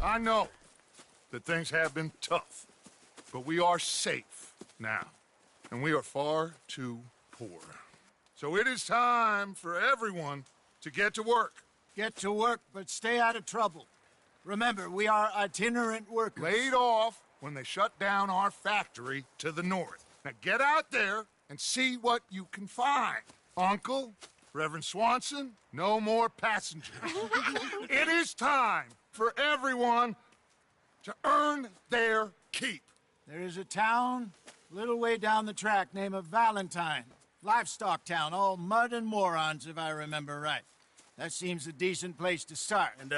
I know that things have been tough, but we are safe now, and we are far too poor. So it is time for everyone to get to work. Get to work, but stay out of trouble. Remember, we are itinerant workers. Laid off when they shut down our factory to the north. Now get out there and see what you can find. Uncle, Reverend Swanson, no more passengers. It is time for everyone to earn their keep. There is a town a little way down the track named Valentine. Livestock town, all mud and morons, if I remember right. That seems a decent place to start. And,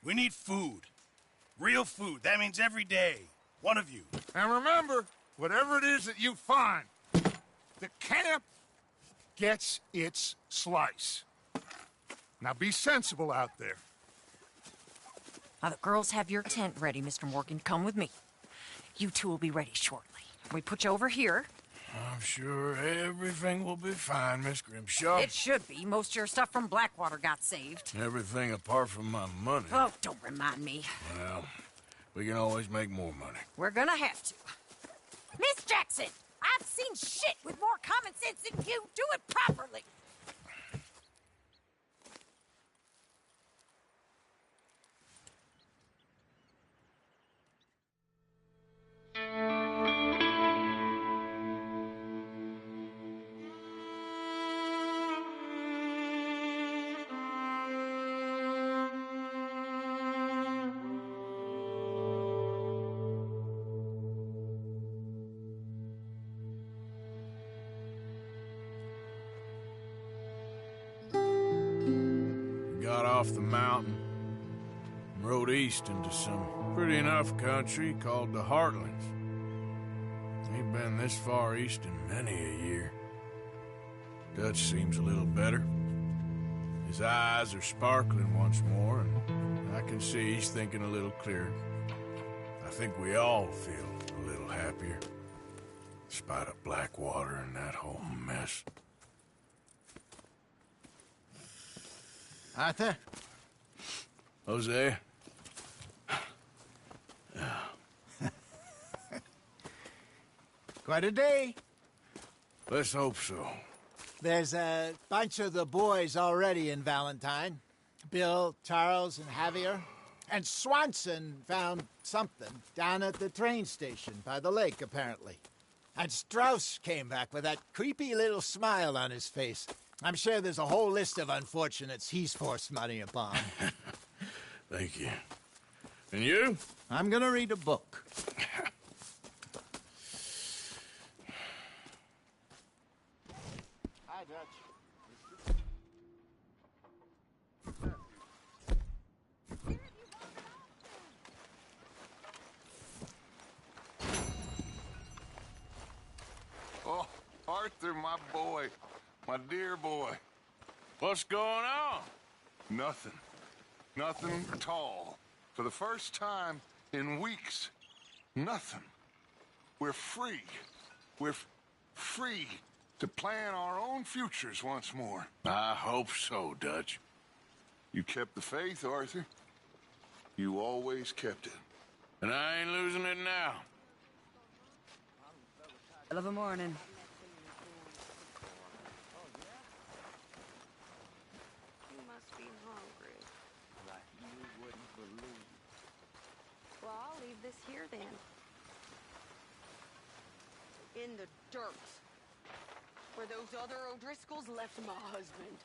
we need food. Real food. That means every day. One of you. And remember, whatever it is that you find, the camp gets its slice. Now be sensible out there. Now, the girls have your tent ready, Mr. Morgan. Come with me. You two will be ready shortly. We put you over here. I'm sure everything will be fine, Miss Grimshaw. It should be. Most of your stuff from Blackwater got saved. Everything apart from my money. Oh, don't remind me. Well, we can always make more money. We're gonna have to. Miss Jackson, I've seen shit with more common sense than you. Do it properly. Got off the mountain and rode east into some pretty enough country called the Heartlands. Ain't been this far east in many a year. Dutch seems a little better. His eyes are sparkling once more, and I can see he's thinking a little clearer. I think we all feel a little happier, in spite of Blackwater and that whole mess. Arthur? Jose? Quite a day. Let's hope so. There's a bunch of the boys already in Valentine. Bill, Charles, and Javier. And Swanson found something down at the train station by the lake, apparently. And Strauss came back with that creepy little smile on his face. I'm sure there's a whole list of unfortunates he's forced money upon. Thank you. And you? I'm gonna read a book. Hi, Dutch. Oh, Arthur, my boy. My dear boy. What's going on? Nothing. Nothing at all. For the first time in weeks, nothing. We're free. We're free to plan our own futures once more. I hope so, Dutch. You kept the faith, Arthur. You always kept it. And I ain't losing it now. Hell of a morning. You must be hungry. Like you wouldn't believe. Well, I'll leave this here then. In the dirt. Where those other O'Driscolls left my husband.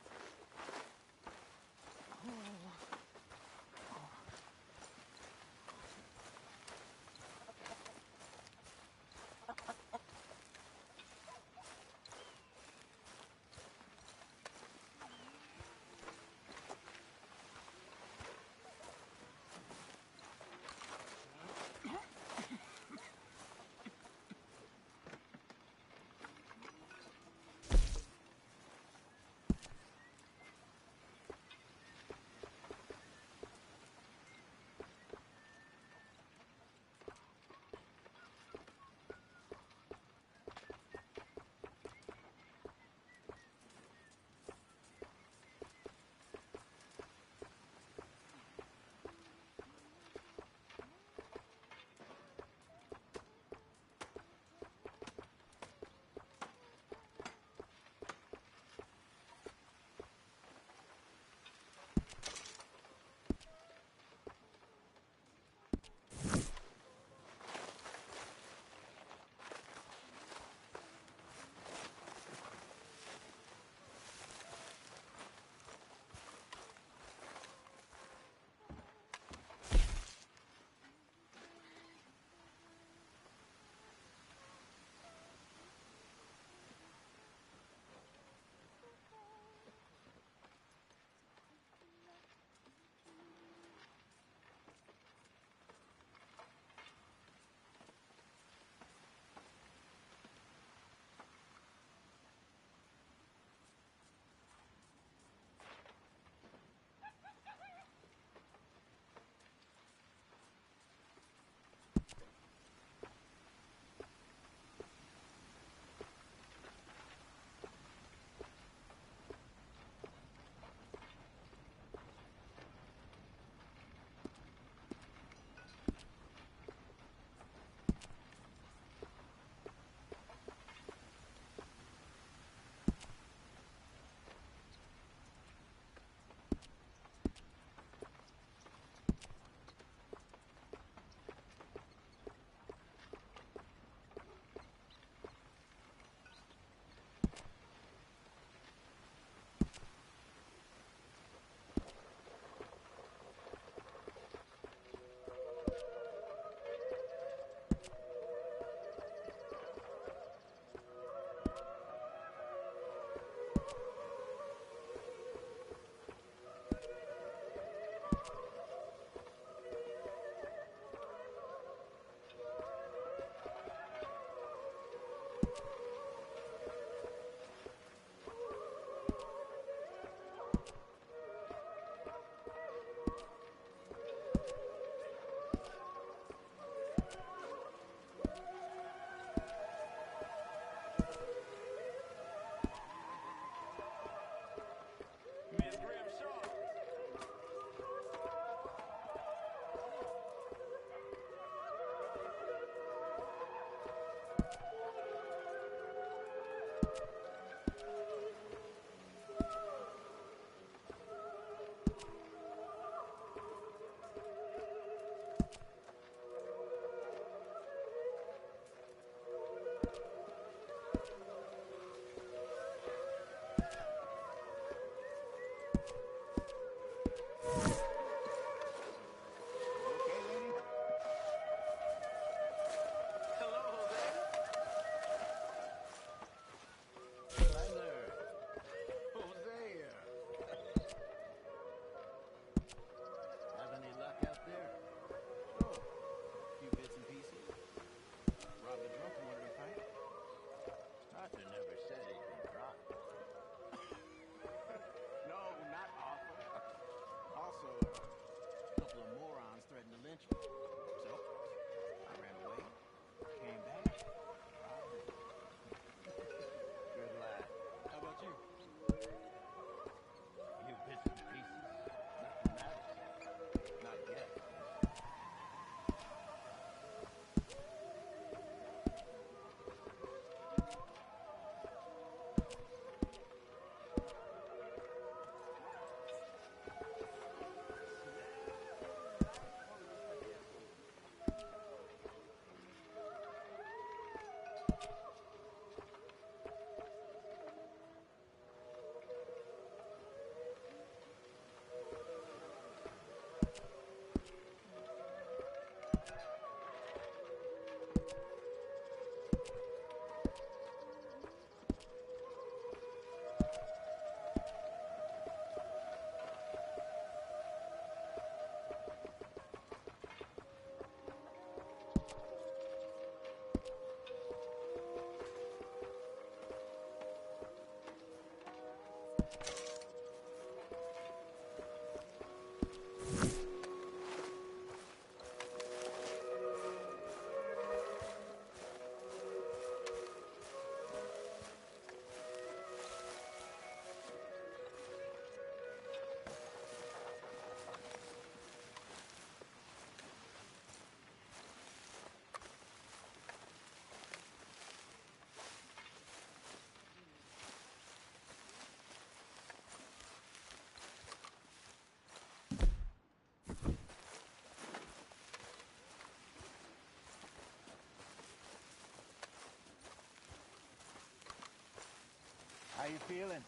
How you feeling?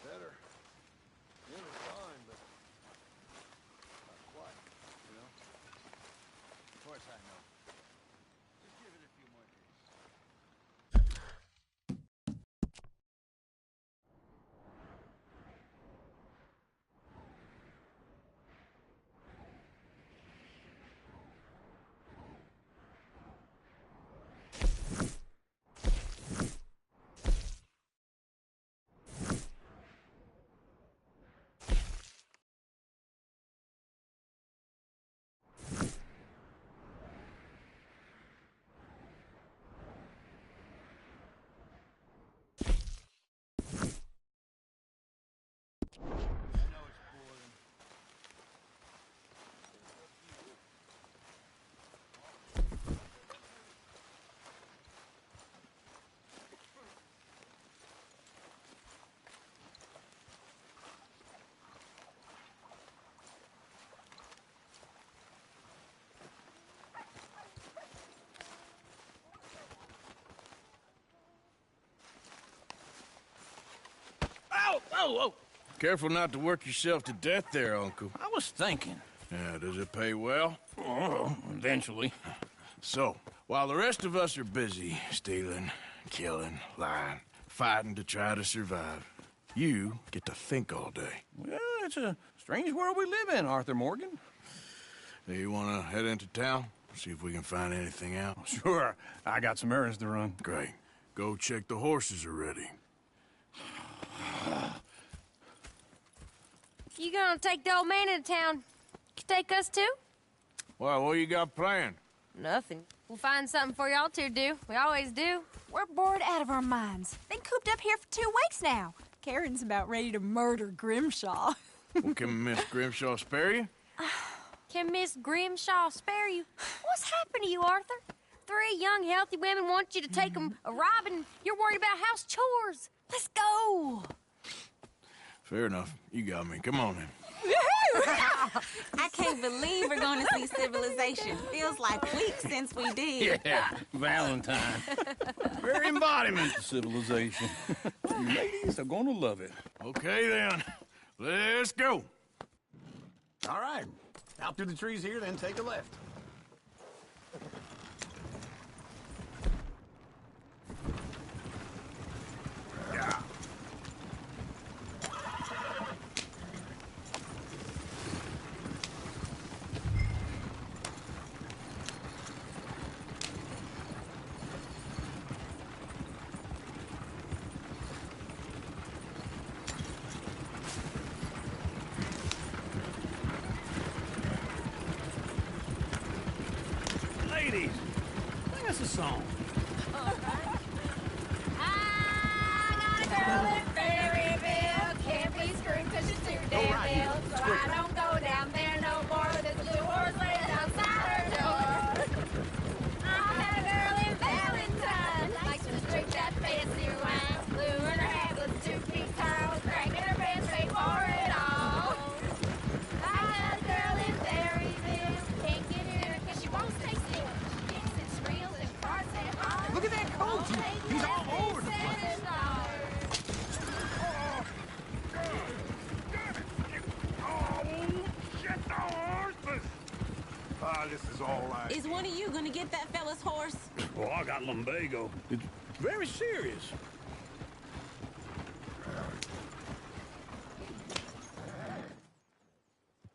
Better. Feeling fine, but not quite, you know? Of course I know. Just give it a few more days. Ow! Oh, oh! Careful not to work yourself to death there, Uncle. I was thinking. Yeah, does it pay well? Oh, eventually. So, while the rest of us are busy stealing, killing, lying, fighting to try to survive, you get to think all day. Well, it's a strange world we live in, Arthur Morgan. Do you want to head into town? See if we can find anything out? Sure, I got some errands to run. Great. Go check the horses are ready. You gonna take the old man into town? You take us too? Well, what you got planned? Nothing. We'll find something for y'all to do. We always do. We're bored out of our minds. Been cooped up here for 2 weeks now. Karen's about ready to murder Grimshaw. Well, can Miss Grimshaw spare you? Can Miss Grimshaw spare you? What's happened to you, Arthur? 3 young, healthy women want you to take them a robbing. You're worried about house chores. Let's go. Fair enough. You got me. Come on then. I can't believe we're going to see civilization. Feels like weeks since we did. Yeah, Valentine. Very embodiment of civilization. You ladies are gonna love it. Okay then. Let's go. All right. Out through the trees here, then take a left. Ladies, sing us a song. I got a girl in Berryville. Can't be screwed 'cause she's too damn ill. So I don't go down there no more with this blue horse laying outside her door. I had a girl in Valentine. Likes to drink that fancy wine. Blue in her hat with a 2-piece tie. Was cracking her pants straight for it all. I got a girl in Berryville. Can't get her 'cause she won't stay still. She kicks and squeals and farts and that fella's horse? Well, I got lumbago. It's very serious.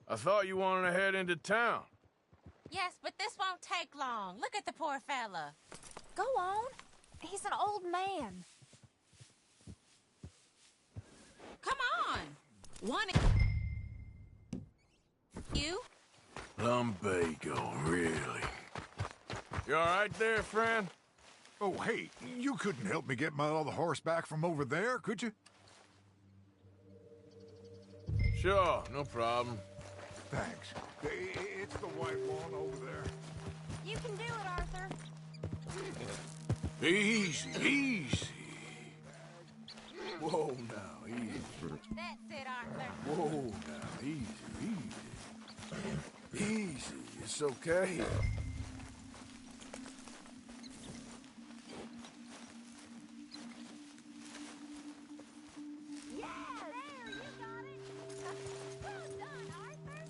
I thought you wanted to head into town. Yes, but this won't take long. Look at the poor fella. Go on. He's an old man. Come on. One. You? Lumbago, really? You all right there, friend? Oh, hey, you couldn't help me get my other horse back from over there, could you? Sure, no problem. Thanks. It's the white one over there. You can do it, Arthur. Easy, easy. Whoa, now, easy. That's it, Arthur. Whoa, now, easy, easy. Easy, it's okay. Yeah, there, you got it. Well done, Arthur.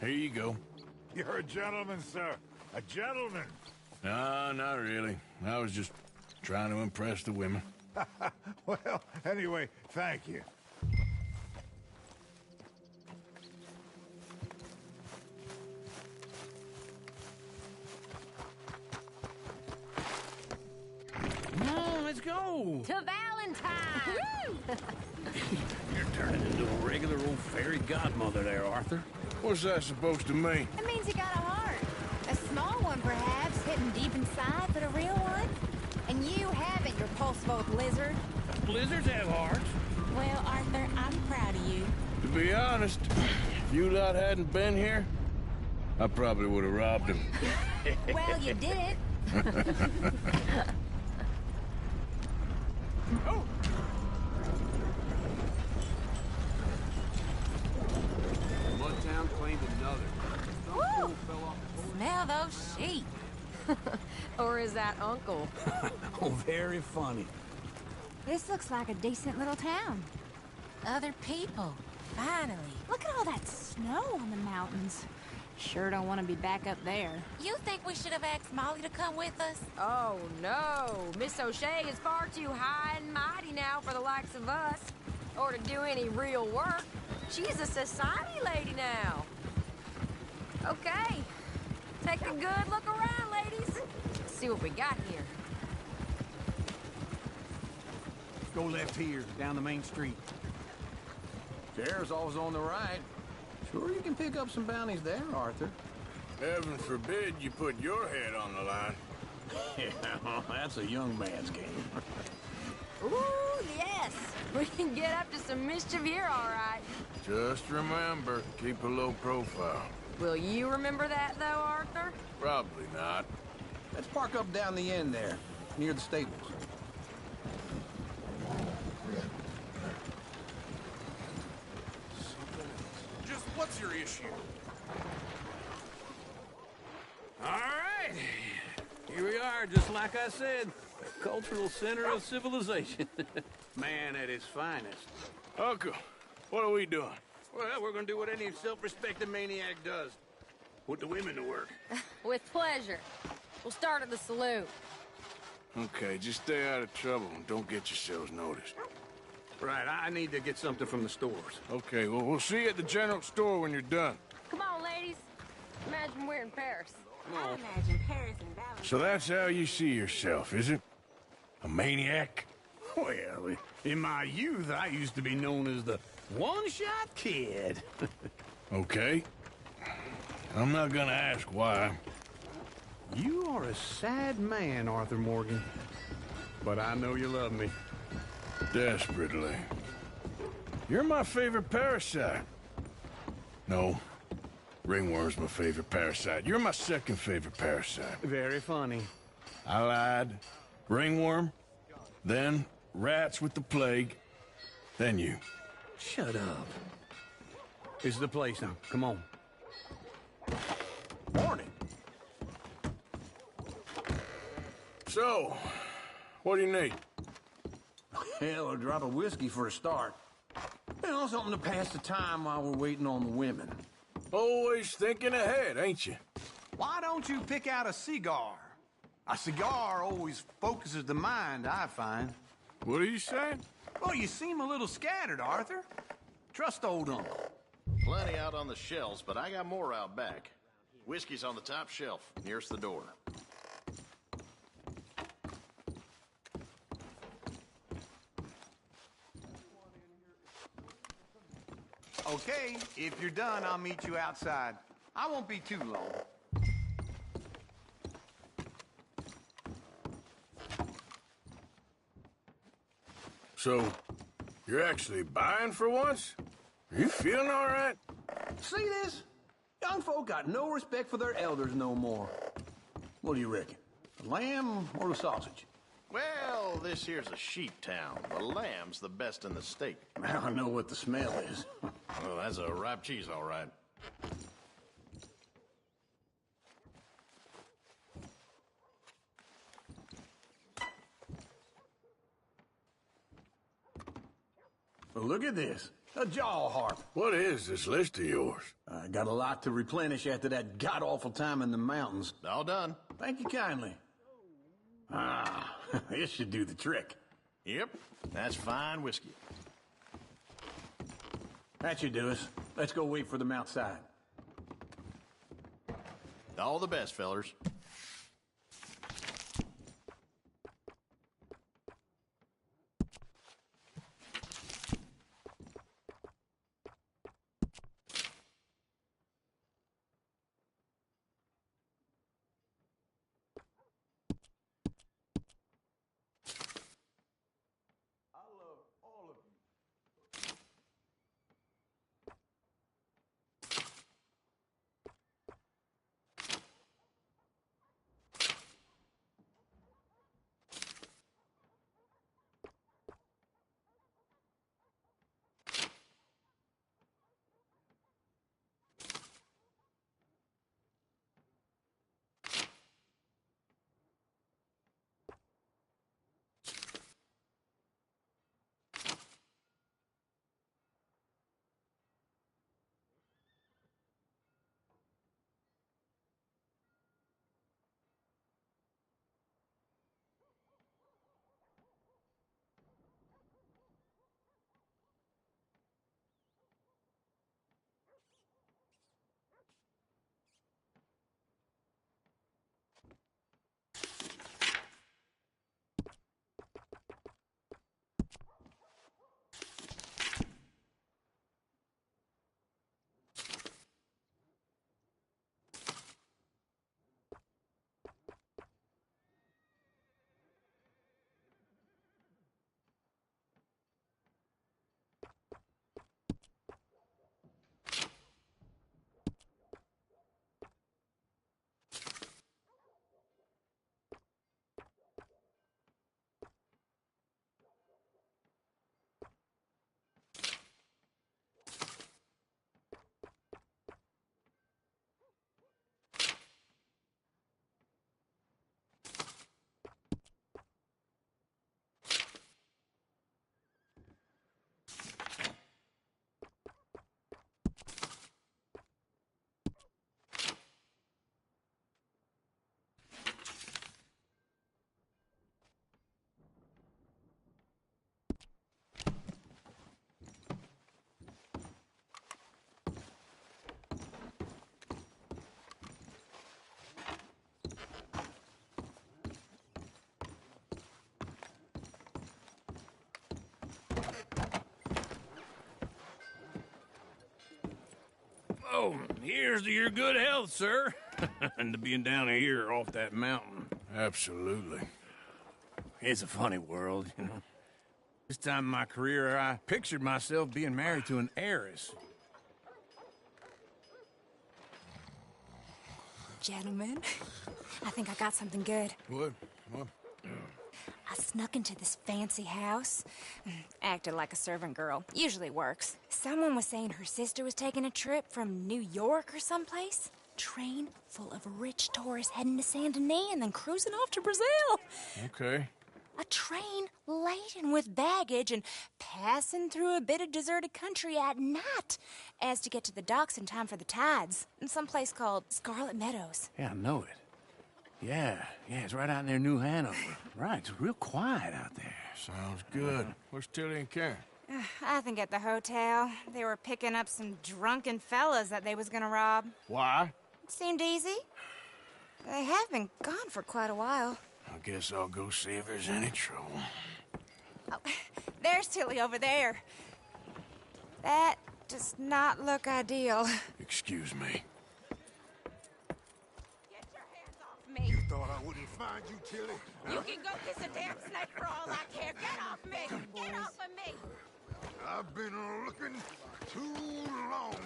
Here you go. You're a gentleman, sir. A gentleman. No, not really. I was just trying to impress the women. Well, anyway, thank you. Come on, let's go. To Valentine! You're turning into a regular old fairy godmother there, Arthur. What's that supposed to mean? It means you got a heart. A small one, perhaps, hidden deep inside, but a real one. And you haven't, your pulse-vote lizard. Blizzards have hearts. Well, Arthur, I'm proud of you. To be honest, if you lot hadn't been here, I probably would have robbed him. Well, you did it. One town claimed another. Some fool fell off the horse. Smell those sheep. Or is that Uncle? Oh, very funny. This looks like a decent little town. Other people. Finally. Look at all that snow on the mountains. Sure don't want to be back up there. You think we should have asked Molly to come with us? Oh, no. Miss O'Shea is far too high and mighty now for the likes of us. Or to do any real work. She's a society lady now. Okay. Take a good look around, ladies. See what we got here. Go left here, down the main street. Chair's always on the right. Sure you can pick up some bounties there, Arthur. Heaven forbid you put your head on the line. Yeah, well, that's a young man's game. Ooh, yes. We can get up to some mischief here, all right. Just remember, keep a low profile. Will you remember that, though, Arthur? Probably not. Let's park up down the end there, near the stables. Just what's your issue? All right. Here we are, just like I said. The cultural center of civilization. Man at his finest. Uncle, what are we doing? Well, we're gonna do what any self-respecting maniac does. Put the women to work. With pleasure. We'll start at the saloon. Okay, just stay out of trouble and don't get yourselves noticed. Right, I need to get something from the stores. Okay, well, we'll see you at the general store when you're done. Come on, ladies. Imagine we're in Paris. I imagine Paris and Valentine. So that's how you see yourself, is it? A maniac? Well, in my youth, I used to be known as the one-shot kid. Okay. I'm not gonna ask why. You are a sad man, Arthur Morgan. But I know you love me. Desperately. You're my favorite parasite. No, Ringworm's my favorite parasite. You're my second favorite parasite. Very funny. I lied. Ringworm, then rats with the plague, then you. Shut up. This is the place now. Come on. Morning. So, what do you need? Hell, a drop of whiskey for a start. You know, something to pass the time while we're waiting on the women. Always thinking ahead, ain't you? Why don't you pick out a cigar? A cigar always focuses the mind, I find. What are you saying? Well, you seem a little scattered, Arthur. Trust old uncle. Plenty out on the shelves, but I got more out back. Whiskey's on the top shelf, nearest the door. Okay, if you're done, I'll meet you outside. I won't be too long. So, you're actually buying for once? Are you feeling all right? See this? Young folk got no respect for their elders no more. What do you reckon? The lamb or the sausage? Well, this here's a sheep town. The lamb's the best in the state. I know what the smell is. Well, that's a ripe cheese, all right. Well, look at this. A jaw harp. What is this list of yours? I got a lot to replenish after that god-awful time in the mountains. All done. Thank you kindly. Ah, this should do the trick. Yep, that's fine whiskey. That should do us. Let's go wait for them outside. All the best, fellers. Oh, here's to your good health, sir. And to being down here off that mountain. Absolutely. It's a funny world, you know. This time in my career, I pictured myself being married to an heiress. gentlemen. I think I got something good. What? What? I snuck into this fancy house. Acted like a servant girl. Usually works. Someone was saying her sister was taking a trip from New York or someplace. Train full of rich tourists heading to Saint Denis and then cruising off to Brazil. Okay. A train laden with baggage and passing through a bit of deserted country at night as to get to the docks in time for the tides in some place called Scarlet Meadows. Yeah, I know it. Yeah, it's right out near New Hanover. Right, it's real quiet out there. Sounds good. Where's Tilly and Karen? I think at the hotel. They were picking up some drunken fellas that they was gonna rob. Why? It seemed easy. They have been gone for quite a while. I guess I'll go see if there's any trouble. Oh, there's Tilly over there. That does not look ideal. Excuse me. Get your hands off me. You thought I wouldn't find you, Tilly? You can go kiss a damn snake for all I care. Get off me! Get off of me! I've been looking too long.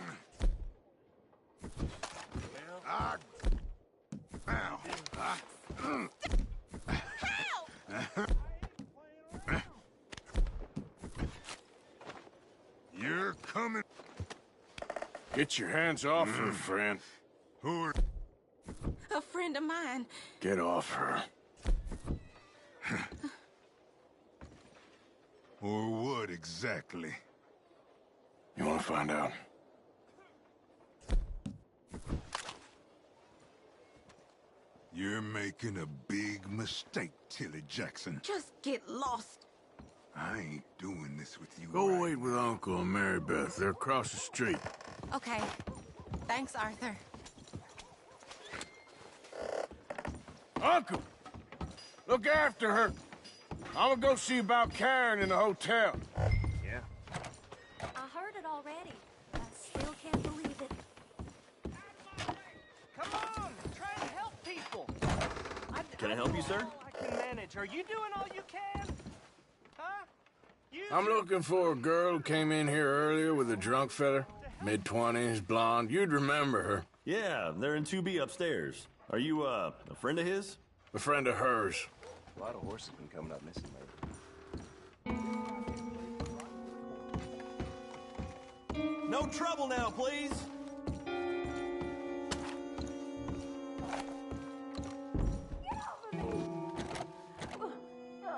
You're coming. Get your hands off her, friend. Who are... A friend of mine. Get off her. Or what exactly? You want to find out? You're making a big mistake, Tilly Jackson. Just get lost. I ain't doing this with you. Go wait with Uncle and Mary Beth. They're across the street. Okay. Thanks, Arthur. Uncle! Look after her. I'm gonna go see about Karen in the hotel. I heard it already. I still can't believe it. Come on, try and help people. Can I help you, sir? I can manage. Are you doing all you can? Huh? I'm looking for a girl who came in here earlier with a drunk fella. Mid-20s, blonde. You'd remember her. Yeah, they're in 2B upstairs. Are you, a friend of his? A friend of hers. A lot of horses been coming up missing lately. No trouble now, please.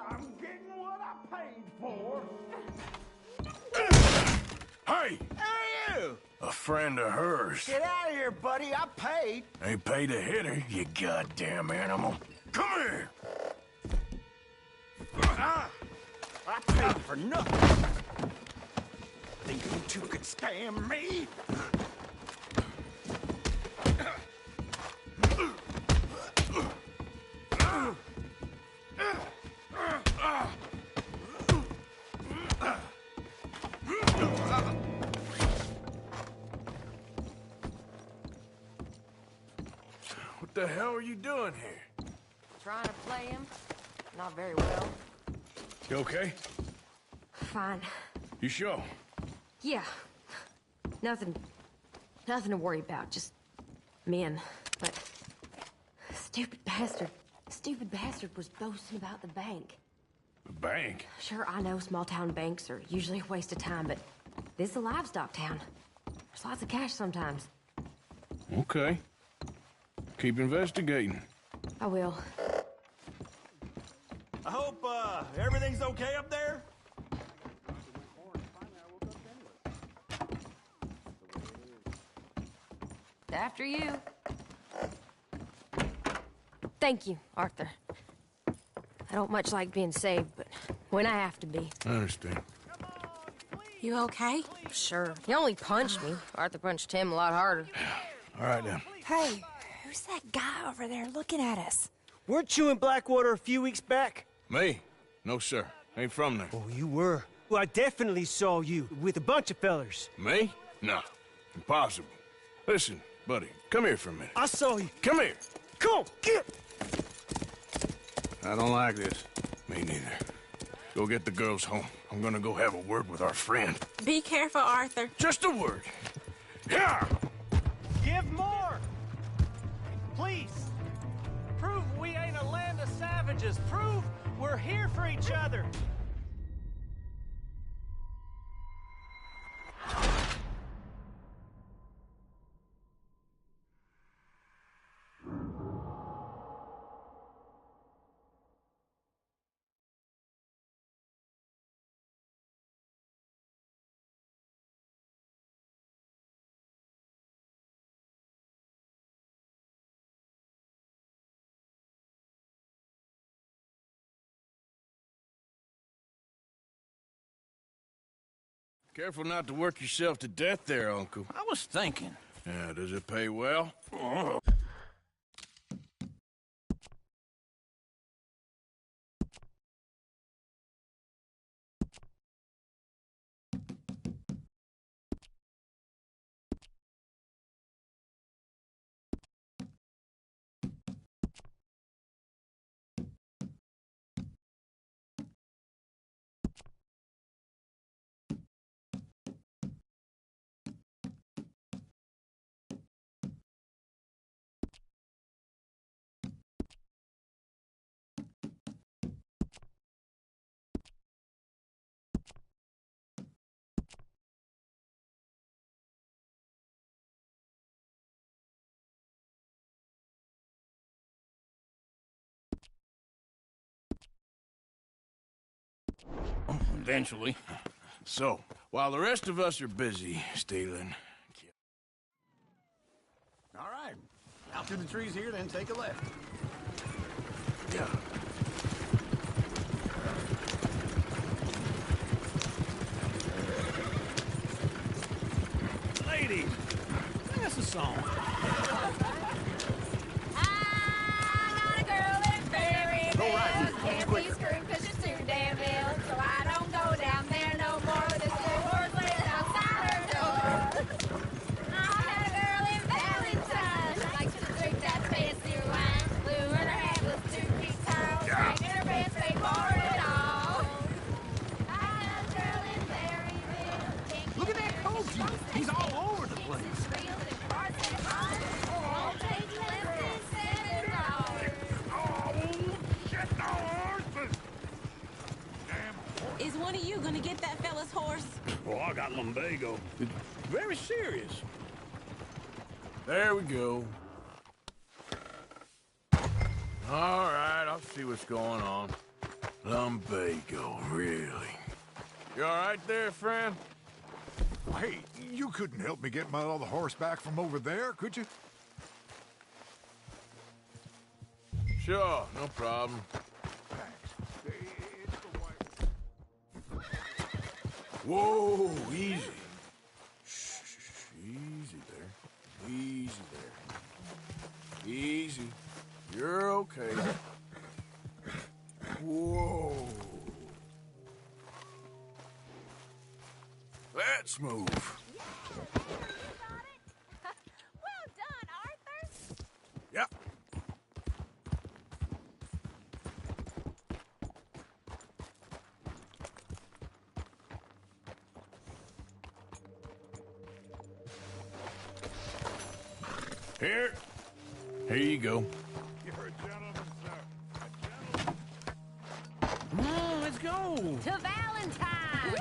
I'm getting what I paid for. Hey! Hey, you! A friend of hers. Get out of here, buddy. I paid. Ain't paid to hit her, you goddamn animal. Come here! I paid for nothing. Think you two could stand me? What the hell are you doing here? Trying to play him. Not very well. You okay? Fine. You sure? Yeah. Nothing to worry about. Just men. But stupid bastard was boasting about the bank. The bank? Sure, I know small town banks are usually a waste of time, but this is a livestock town. There's lots of cash sometimes. Okay. Keep investigating. I will. I hope, everything's okay up there? After you. Thank you, Arthur. I don't much like being saved, but when I have to be. I understand. You okay? Sure. He only punched me. Arthur punched him a lot harder. All right, then. Hey, who's that guy over there looking at us? Weren't you in Blackwater a few weeks back? Me? No, sir. Ain't from there. Oh, you were. Well, I definitely saw you with a bunch of fellers. Me? No. Impossible. Listen, buddy, come here for a minute. I saw you. Come here. Come on, get! I don't like this. Me neither. Go get the girls home. I'm gonna go have a word with our friend. Be careful, Arthur. Just a word. Yeah! Give more! Please. Prove we ain't a land of savages. Prove we're here for each other. Careful not to work yourself to death there, Uncle. I was thinking. Yeah, does it pay well? Eventually. So, while the rest of us are busy stealing... All right. Out through the trees here, then take a left. Yeah. Ladies, sing us a song. I got a girl in Berryville. Can't be screwed 'cause she's too damn ill. So I don't go down there no more with this blue horse laying outside her door. I had a girl in Valentine. She likes to drink that fancy wine. Blue in her hand with 2 piece towels. Hanging her pants paid for it all. I had a girl in Berryville. Look at that coat. He's all over the place. Is one of you gonna get that fella's horse? Oh, I got lumbago. It's very serious. There we go. All right, I'll see what's going on. Lumbago, really? You all right there, friend? Hey, you couldn't help me get my other horse back from over there, could you? Sure, no problem. Whoa, easy. Shh, easy there. Easy there. Easy. You're okay. Whoa. Let's move. Well done, Arthur. Yep. Here. Here you go. You're a gentleman, sir. Come on, let's go. To Valentine!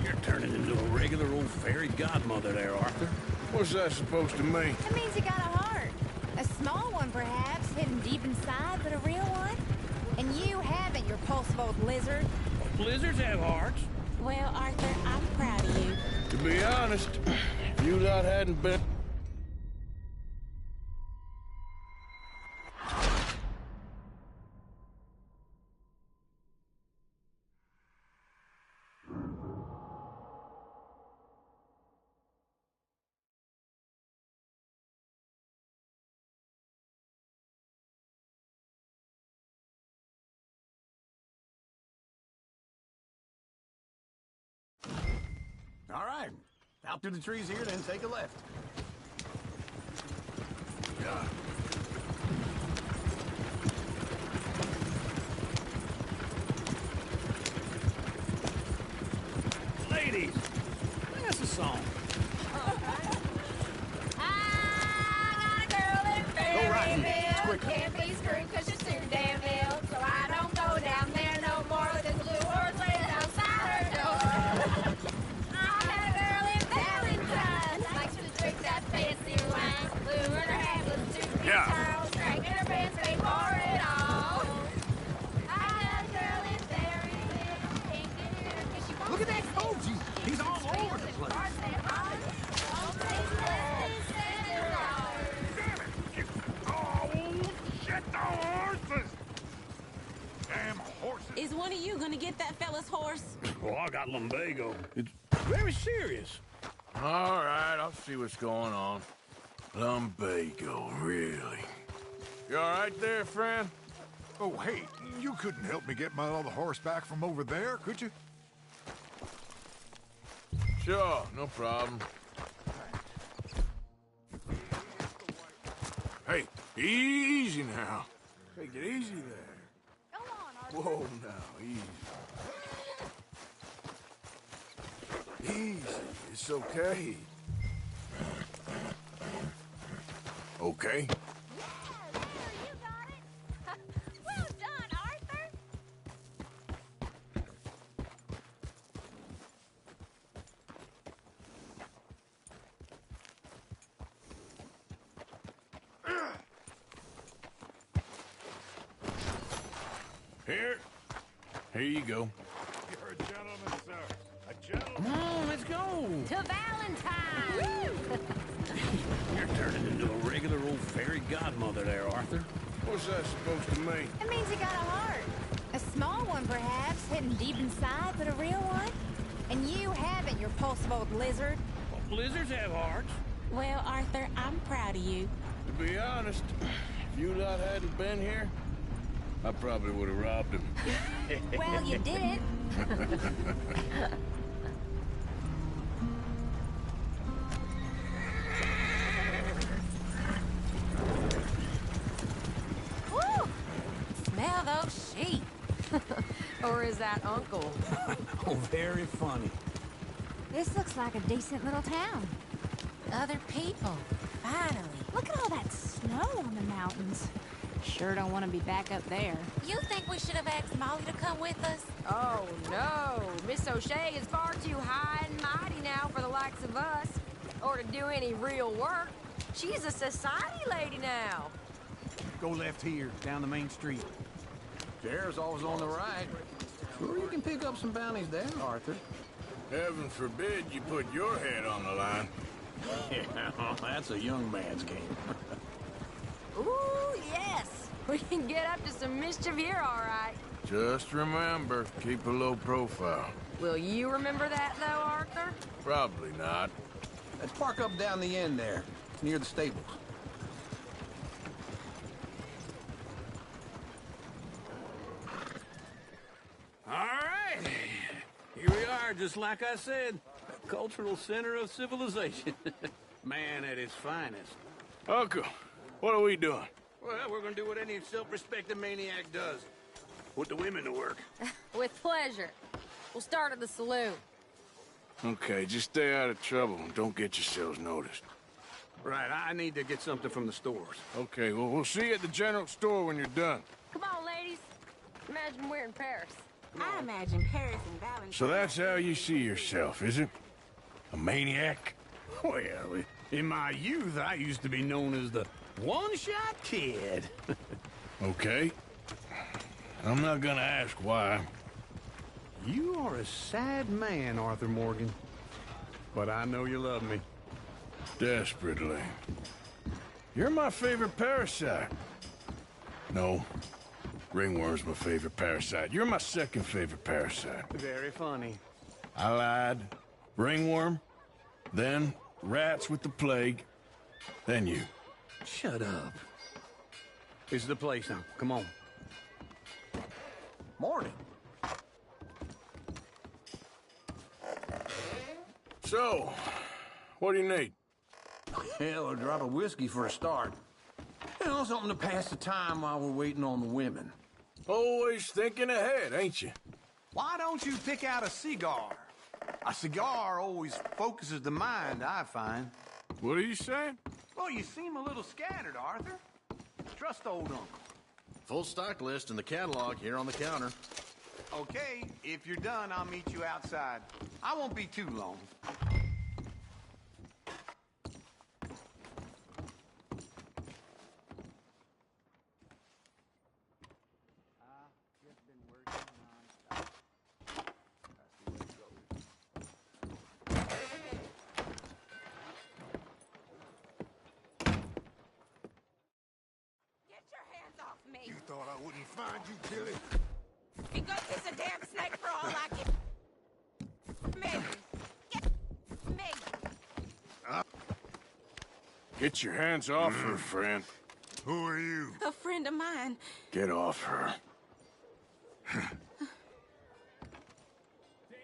You're turning into a regular old fairy godmother there, Arthur. What's that supposed to mean? It means you got a heart. A small one, perhaps, hidden deep inside, but a real one. And you haven't, you repulsive old lizard. Lizards have hearts. Well, Arthur, I'm proud of you. To be honest, if you lot hadn't been... All right. Out through the trees here, then take a left. Yeah. Ladies, sing us a song. I got a girl are you gonna get that fella's horse? Oh, I got lumbago. It's very serious. All right, I'll see what's going on. Lumbago, really? You all right there, friend? Oh, hey, you couldn't help me get my other horse back from over there, could you? Sure, no problem. Hey, easy now. Take it easy there. Go on, Arthur. Whoa, now, easy. Easy, it's okay. Okay? You got it. Well done, Arthur. Here you go. You're a gentleman, sir. A gentleman. Come on, let's go. To Valentine! You're turning into a regular old fairy godmother there, Arthur. What's that supposed to mean? It means you got a heart. A small one, perhaps, hidden deep inside, but a real one. And you haven't, you repulsive old lizard. Well, blizzards have hearts. Well, Arthur, I'm proud of you. To be honest, if you lot hadn't been here, I probably would have robbed him. Well, you did it. Woo! Smell those sheep. Or is that Uncle? Oh, very funny. This looks like a decent little town. Other people. Finally. Look at all that snow on the mountains. Sure don't want to be back up there. You think we should have asked Molly to come with us? Oh, no. Miss O'Shea is far too high and mighty now for the likes of us. Or to do any real work. She's a society lady now. Go left here, down the main street. There's always on the right. Sure you can pick up some bounties there, Arthur. Heaven forbid you put your head on the line. Yeah, that's a young man's game. Ooh, yes. We can get up to some mischief here, all right. Just remember, keep a low profile. Will you remember that, though, Arthur? Probably not. Let's park up down the end there, near the stables. All right. Here we are, just like I said. A cultural center of civilization. Man at its finest. Uncle, what are we doing? Well, we're gonna do what any self-respecting maniac does. Put the women to work. With pleasure. We'll start at the saloon. Okay, just stay out of trouble and don't get yourselves noticed. Right, I need to get something from the stores. Okay, well, we'll see you at the general store when you're done. Come on, ladies. Imagine we're in Paris. I imagine Paris and Valentine. So that's how you see yourself, is it? A maniac? Well, in my youth, I used to be known as the one-shot kid. Okay. I'm not gonna ask why. You are a sad man, Arthur Morgan. But I know you love me. Desperately. You're my favorite parasite. No. Ringworm's my favorite parasite. You're my second favorite parasite. Very funny. I lied. Ringworm. Then rats with the plague. Then you. Shut up. This is the place now. Come on. Morning. So, what do you need? Hell, a drop of whiskey for a start. You know, something to pass the time while we're waiting on the women. Always thinking ahead, ain't you? Why don't you pick out a cigar? A cigar always focuses the mind, I find. What are you saying? Well, you seem a little scattered, Arthur. Trust old uncle. Full stock list in the catalog here on the counter. Okay, if you're done, I'll meet you outside. I won't be too long. Get your hands off me. You thought I wouldn't find you, Tilly? can go kiss a damn snake for all I can. Meg. Meg. Get your hands off her, friend. Who are you? A friend of mine. Get off her.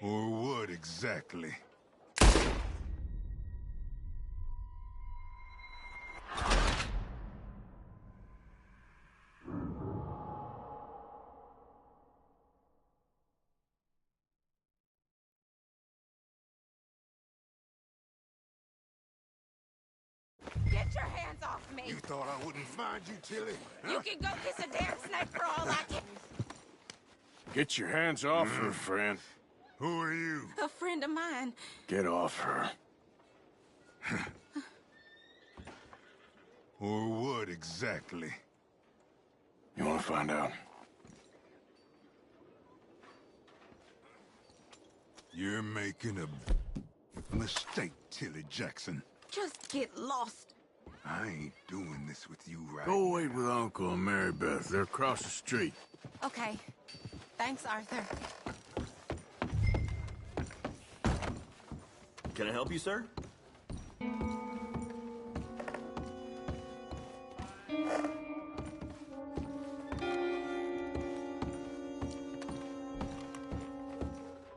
Or what exactly? Get your hands off me. You thought I wouldn't find you, Tilly? You can go kiss a damn snake for all I can. Get your hands off her, friend. Who are you? A friend of mine. Get off her. Or what exactly? You want to find out? You're making a mistake, Tilly Jackson. Just get lost. I ain't doing this with you right Go wait with Uncle and Mary Beth. They're across the street. Okay. Thanks, Arthur. Can I help you, sir?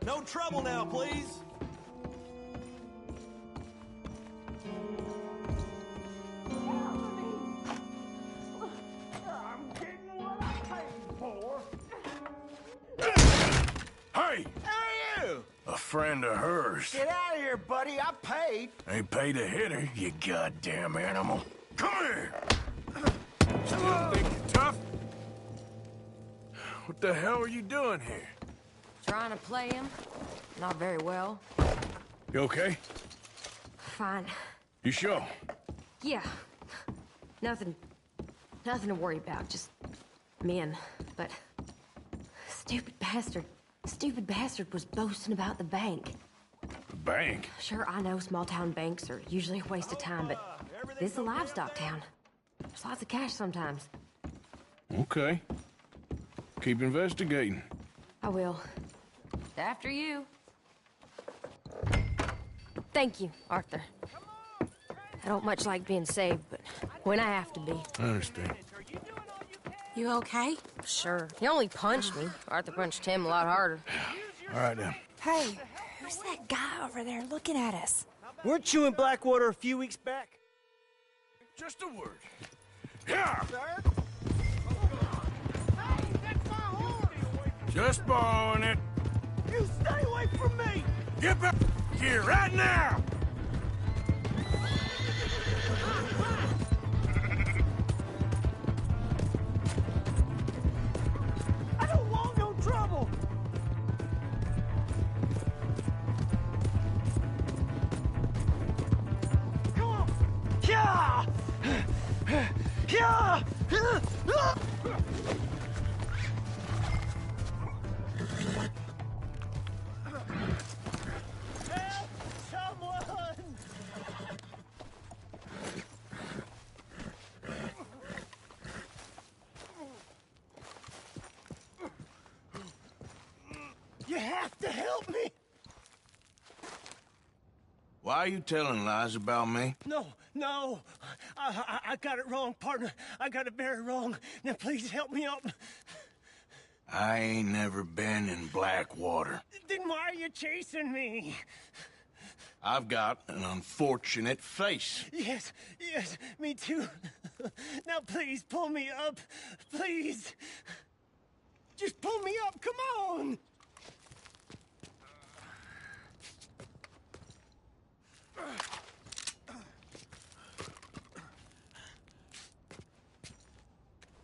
No trouble now, please. Hey! Who are you? A friend of hers. Get out of here, buddy. I paid. Ain't paid to hit her, you goddamn animal. Come here! Still think you're tough? What the hell are you doing here? Trying to play him. Not very well. You okay? Fine. You sure? Yeah. Nothing to worry about. Just men. But stupid bastard was boasting about the bank. The bank? Sure, I know small town banks are usually a waste of time, but this is a livestock town. There's lots of cash sometimes. Okay. Keep investigating. I will. After you. Thank you, Arthur. I don't much like being saved, but when I have to be. I understand. You okay? Sure. He only punched me. Arthur punched him a lot harder. All right, then. Hey, who's that guy over there looking at us? Weren't you in Blackwater a few weeks back? Just a word. Yeah! Just borrowing it. You stay away from me! Get back here right now! I don't want no trouble! Come on! Yeah! Yeah! Help someone! You have to help me! Why are you telling lies about me? No. I got it wrong, partner. I got it very wrong. Now please help me out. I ain't never been in Blackwater. Then why are you chasing me? I've got an unfortunate face. Yes, me too. Now please pull me up. Please. Just pull me up, come on.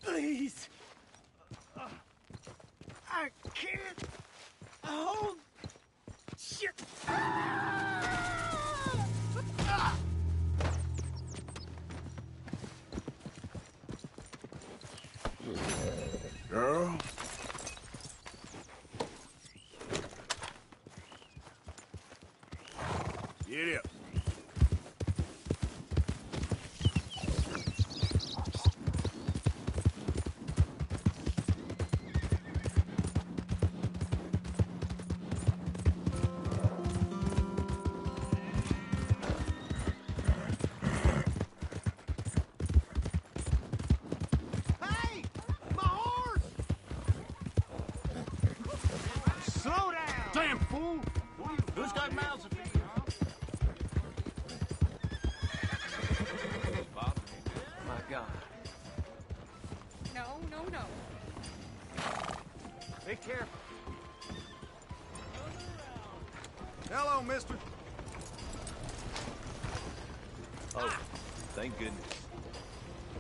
Please. I can't. Oh. Shit. Girl? Get up. fool? Who's got mouths to feed, huh? My God. No, no, no. Be careful. Hello, mister. Oh, thank goodness.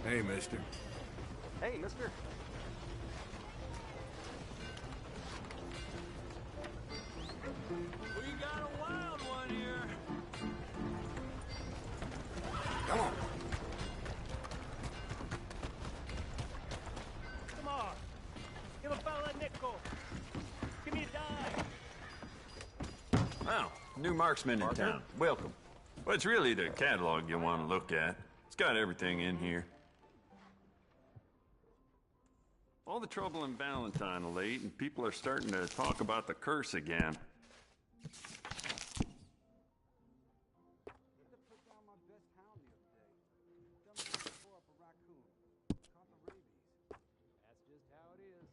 Hey, mister. Hey, mister. We got a wild one here. Come on. Come on. Give a fella a nickel. Give me a dime. Wow, new marksman in town. Welcome. Well, it's really the catalog you want to look at. It's got everything in here. All the trouble in Valentine of late, and people are starting to talk about the curse again. That's just how it is.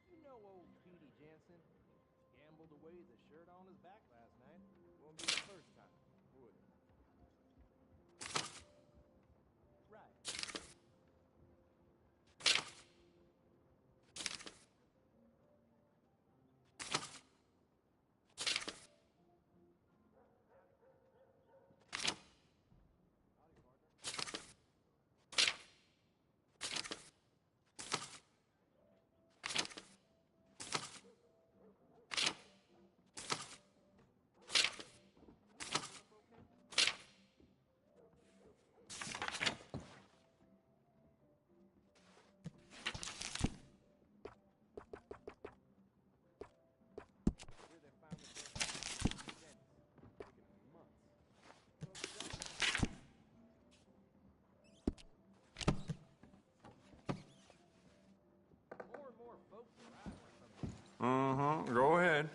You know old Petey Jensen gambled away the shirt on his back last night. Won't be the first time, would it? Right. Go ahead.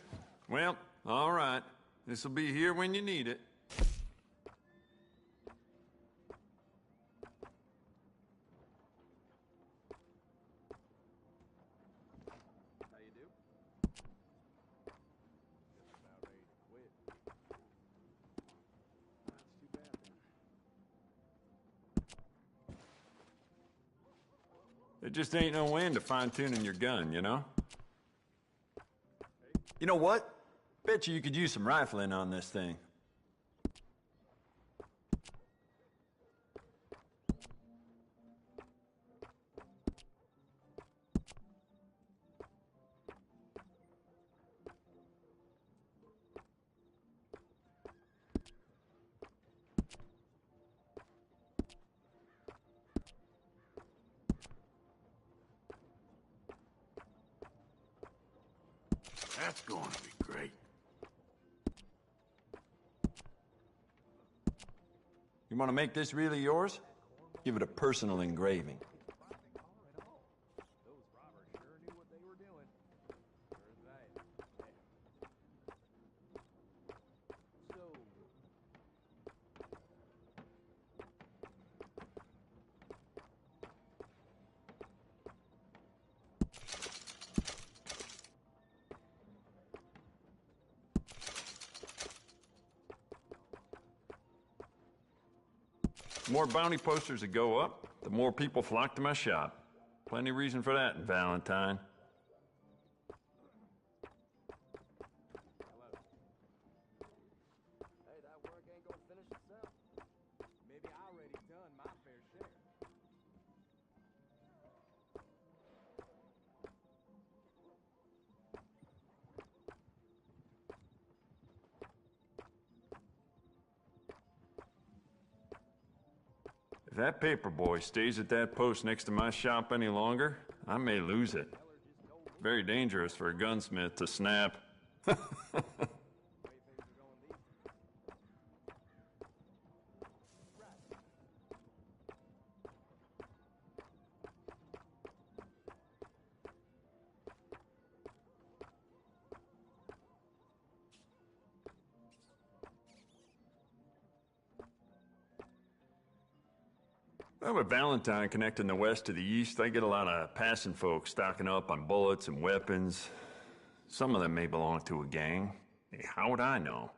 Well, all right. This'll be here when you need it. How you do? Just about ready to quit. That's too bad then. There just ain't no end to fine-tuning your gun, you know? You know what? Bet you could use some rifling on this thing. That's going to be great. You want to make this really yours? Give it a personal engraving. Those robbers sure knew what they were doing. Sure as right. So, The more bounty posters that go up, the more people flock to my shop. Plenty of reason for that in Valentine. hey, that work ain't gonna finish itself. Maybe I already done my fair share. If that paper boy stays at that post next to my shop any longer, I may lose it. Very dangerous for a gunsmith to snap. Well, with Valentine connecting the west to the east, they get a lot of passing folks stocking up on bullets and weapons. Some of them may belong to a gang. Hey, how would I know?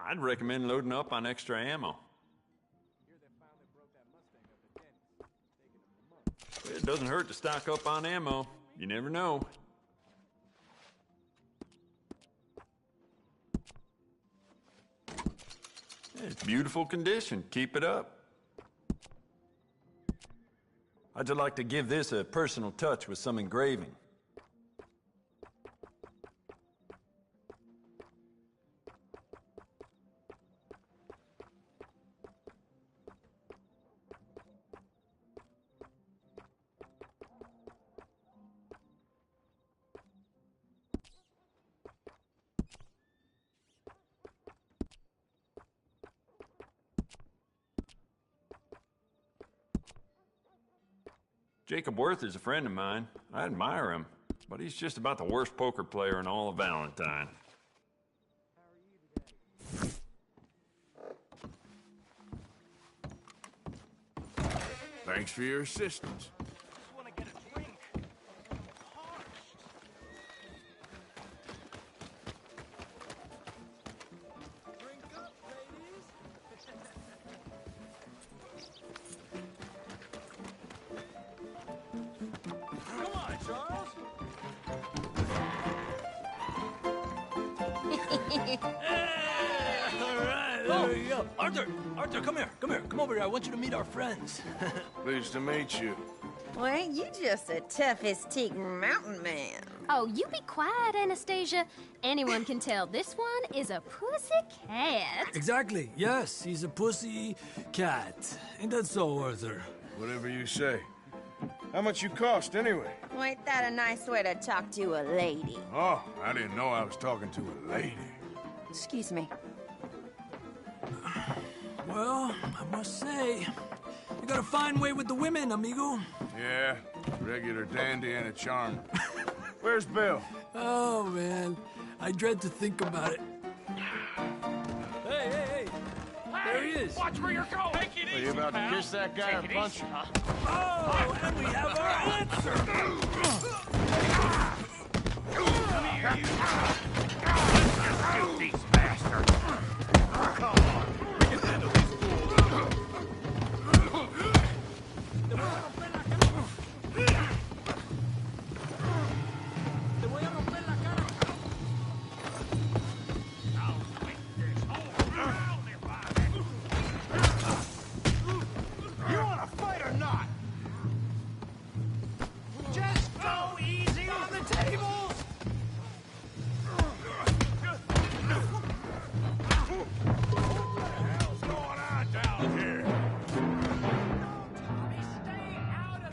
I'd recommend loading up on extra ammo. It doesn't hurt to stock up on ammo. You never know. It's beautiful condition. Keep it up. I'd just like to give this a personal touch with some engraving. Jacob Worth is a friend of mine. I admire him, but he's just about the worst poker player in all of Valentine. Thanks for your assistance. Arthur, come here. Come over here. I want you to meet our friends. Pleased to meet you. Well, ain't you just the toughest teak mountain man? Oh, you be quiet, Anastasia. Anyone can tell this one is a pussy cat. Exactly. Yes, he's a pussy cat. Ain't that so, Arthur? Whatever you say. How much you cost, anyway? Well, ain't that a nice way to talk to a lady? Oh, I didn't know I was talking to a lady. Excuse me. Well, I must say, you got a fine way with the women, amigo. Yeah, regular dandy and a charmer. Where's Bill? Oh, man. I dread to think about it. Hey! There he is. Watch where you're going. Take it Are easy, you about pal. to kiss that guy and punch him? Oh, and we have our answer. Come here, you. Let's just shoot these bastards. Come on. We can handle these fools. You wanna fight or not? Just go easy on the tables!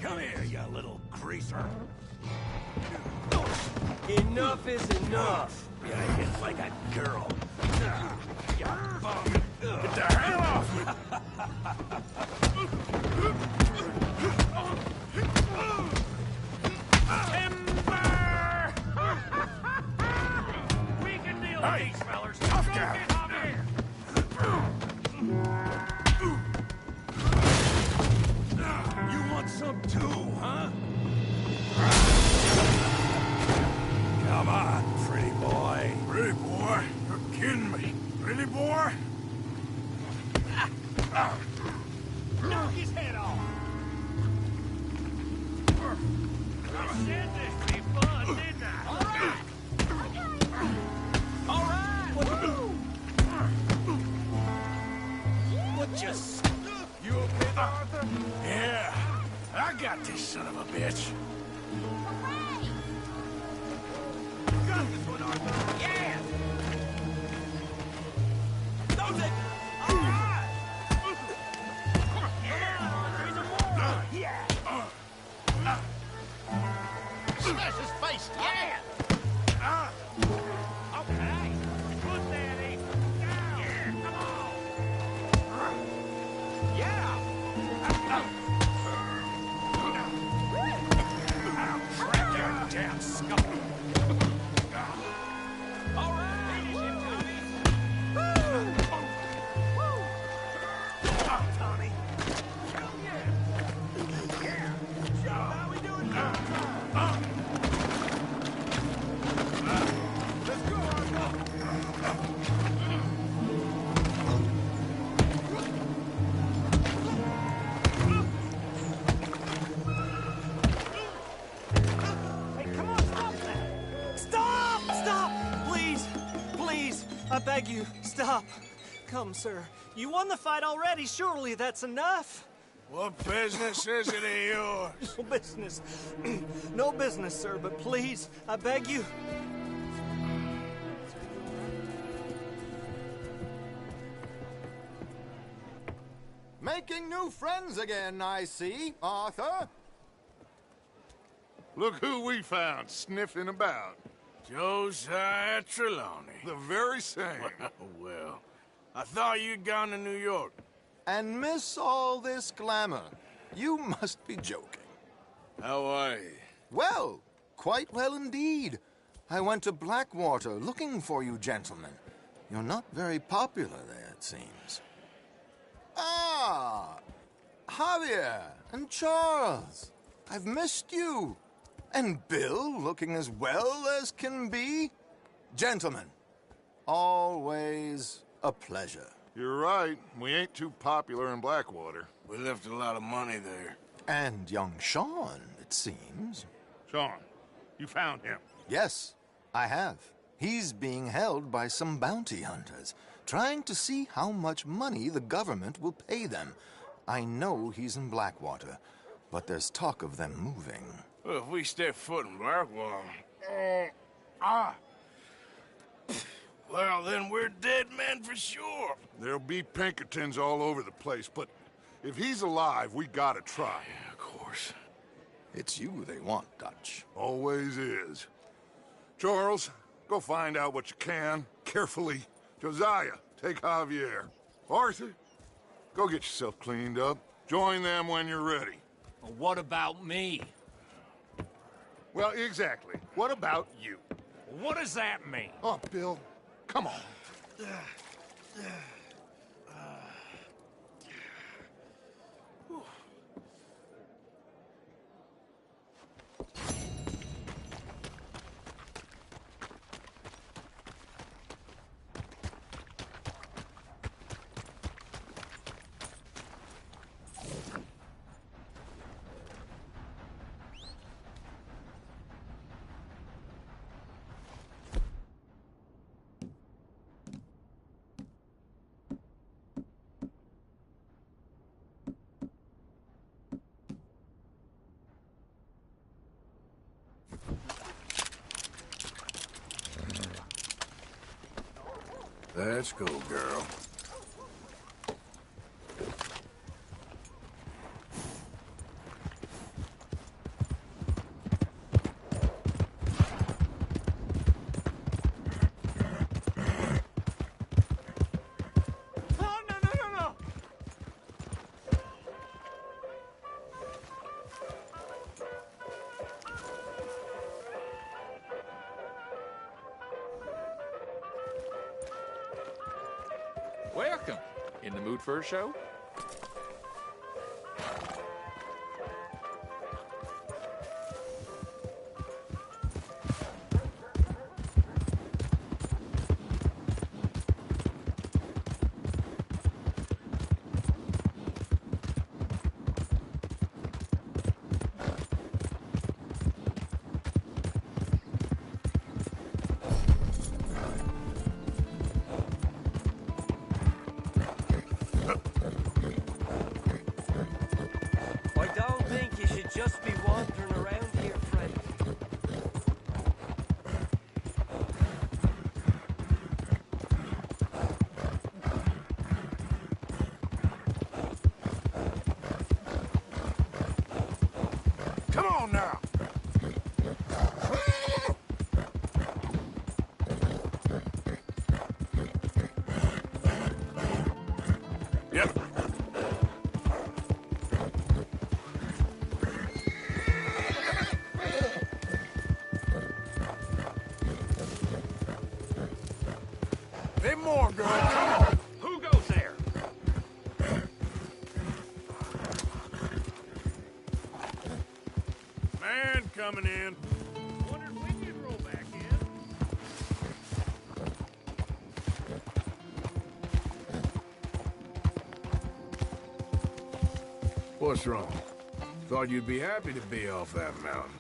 Come here, you little greaser. Enough is enough. Yeah, hit like a girl. You bum. Get the hell off me! Timber! We can deal with these fellers. Tough guy. Get on here. You want some too, huh? Come on, pretty boy. Pretty boy? You're kidding me. Pretty boy? Knock his head off! I said this be fun, didn't I? All right! All right! What just... You okay, Arthur? Yeah. I got this son of a bitch. You got this one, Arthur! Yeah! Don't take... All right! Come on, Arthur, he's a moron! Yeah! Smash his face! Yeah! Okay. Good, Daddy. Down. Yeah, come on. Yeah. Trap your damn skull. All right. Finish him, Tommy. Tommy. Yeah. So, how we doing now? Let's go, Arthur. Hey, come on, stop that! Stop! Stop! Please! Please! I beg you, stop. Come, sir. You won the fight already. Surely that's enough. What business is it of yours? No business. No business, sir, but please, I beg you. Making new friends again, I see, Arthur. Look who we found sniffing about. Josiah Trelawney. The very same. Well, I thought you'd gone to New York. And miss all this glamour. You must be joking. How are you? Well, quite well indeed. I went to Blackwater looking for you gentlemen. You're not very popular there, it seems. Ah, Javier and Charles. I've missed you. And Bill looking as well as can be. Gentlemen, always a pleasure. You're right. We ain't too popular in Blackwater. We left a lot of money there. And young Sean, it seems. Sean, you found him. Yes, I have. He's being held by some bounty hunters, trying to see how much money the government will pay them. I know he's in Blackwater, but there's talk of them moving. Well, if we step foot in Blackwater... Well, then we're dead men for sure. There'll be Pinkertons all over the place, but if he's alive, we gotta try. Yeah, of course. It's you they want, Dutch. Always is. Charles, go find out what you can, carefully. Josiah, take Javier. Arthur, go get yourself cleaned up. Join them when you're ready. Well, what about me? Well, exactly. What about you? What does that mean? Oh, Bill, come on. Let's go, girl. Oh, no, no, no, no! Welcome. In the mood for a show? Yep. Bit more, girl. Come on. Who goes there? Man coming in. Wondered when you'd roll back in. What's wrong? Thought you'd be happy to be off that mountain.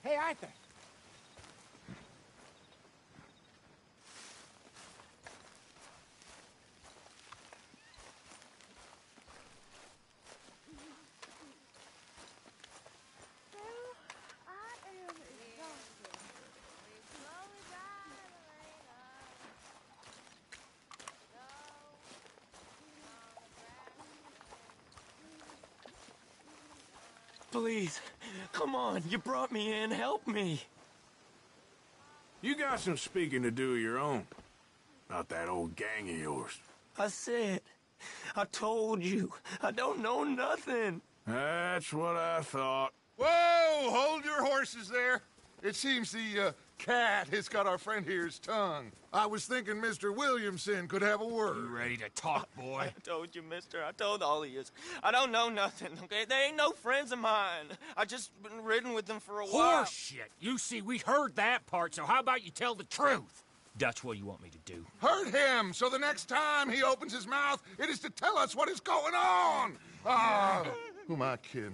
Hey, Arthur. Please, come on. You brought me in. Help me. You got some speaking to do of your own. Not that old gang of yours. I said, I told you, I don't know nothing. That's what I thought. Whoa! Hold your horses there. It seems the cat has got our friend here's tongue. I was thinking Mr. Williamson could have a word. You ready to talk, boy? I told you, mister. I told all of you. I don't know nothing, okay? They ain't no friends of mine. I just been ridden with them for a while. Horse shit. You see, we heard that part, so how about you tell the truth? That's what you want me to do. Hurt him, so the next time he opens his mouth, it is to tell us what is going on. Ah, who am I kidding?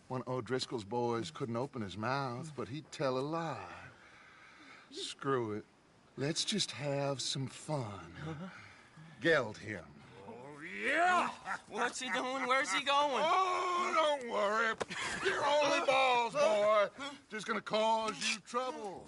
One of O'Driscoll's boys couldn't open his mouth, but he'd tell a lie. Screw it. Let's just have some fun. Geld him. Yeah! What's he doing? Where's he going? Oh, don't worry. You're only balls, boy. Just gonna cause you trouble.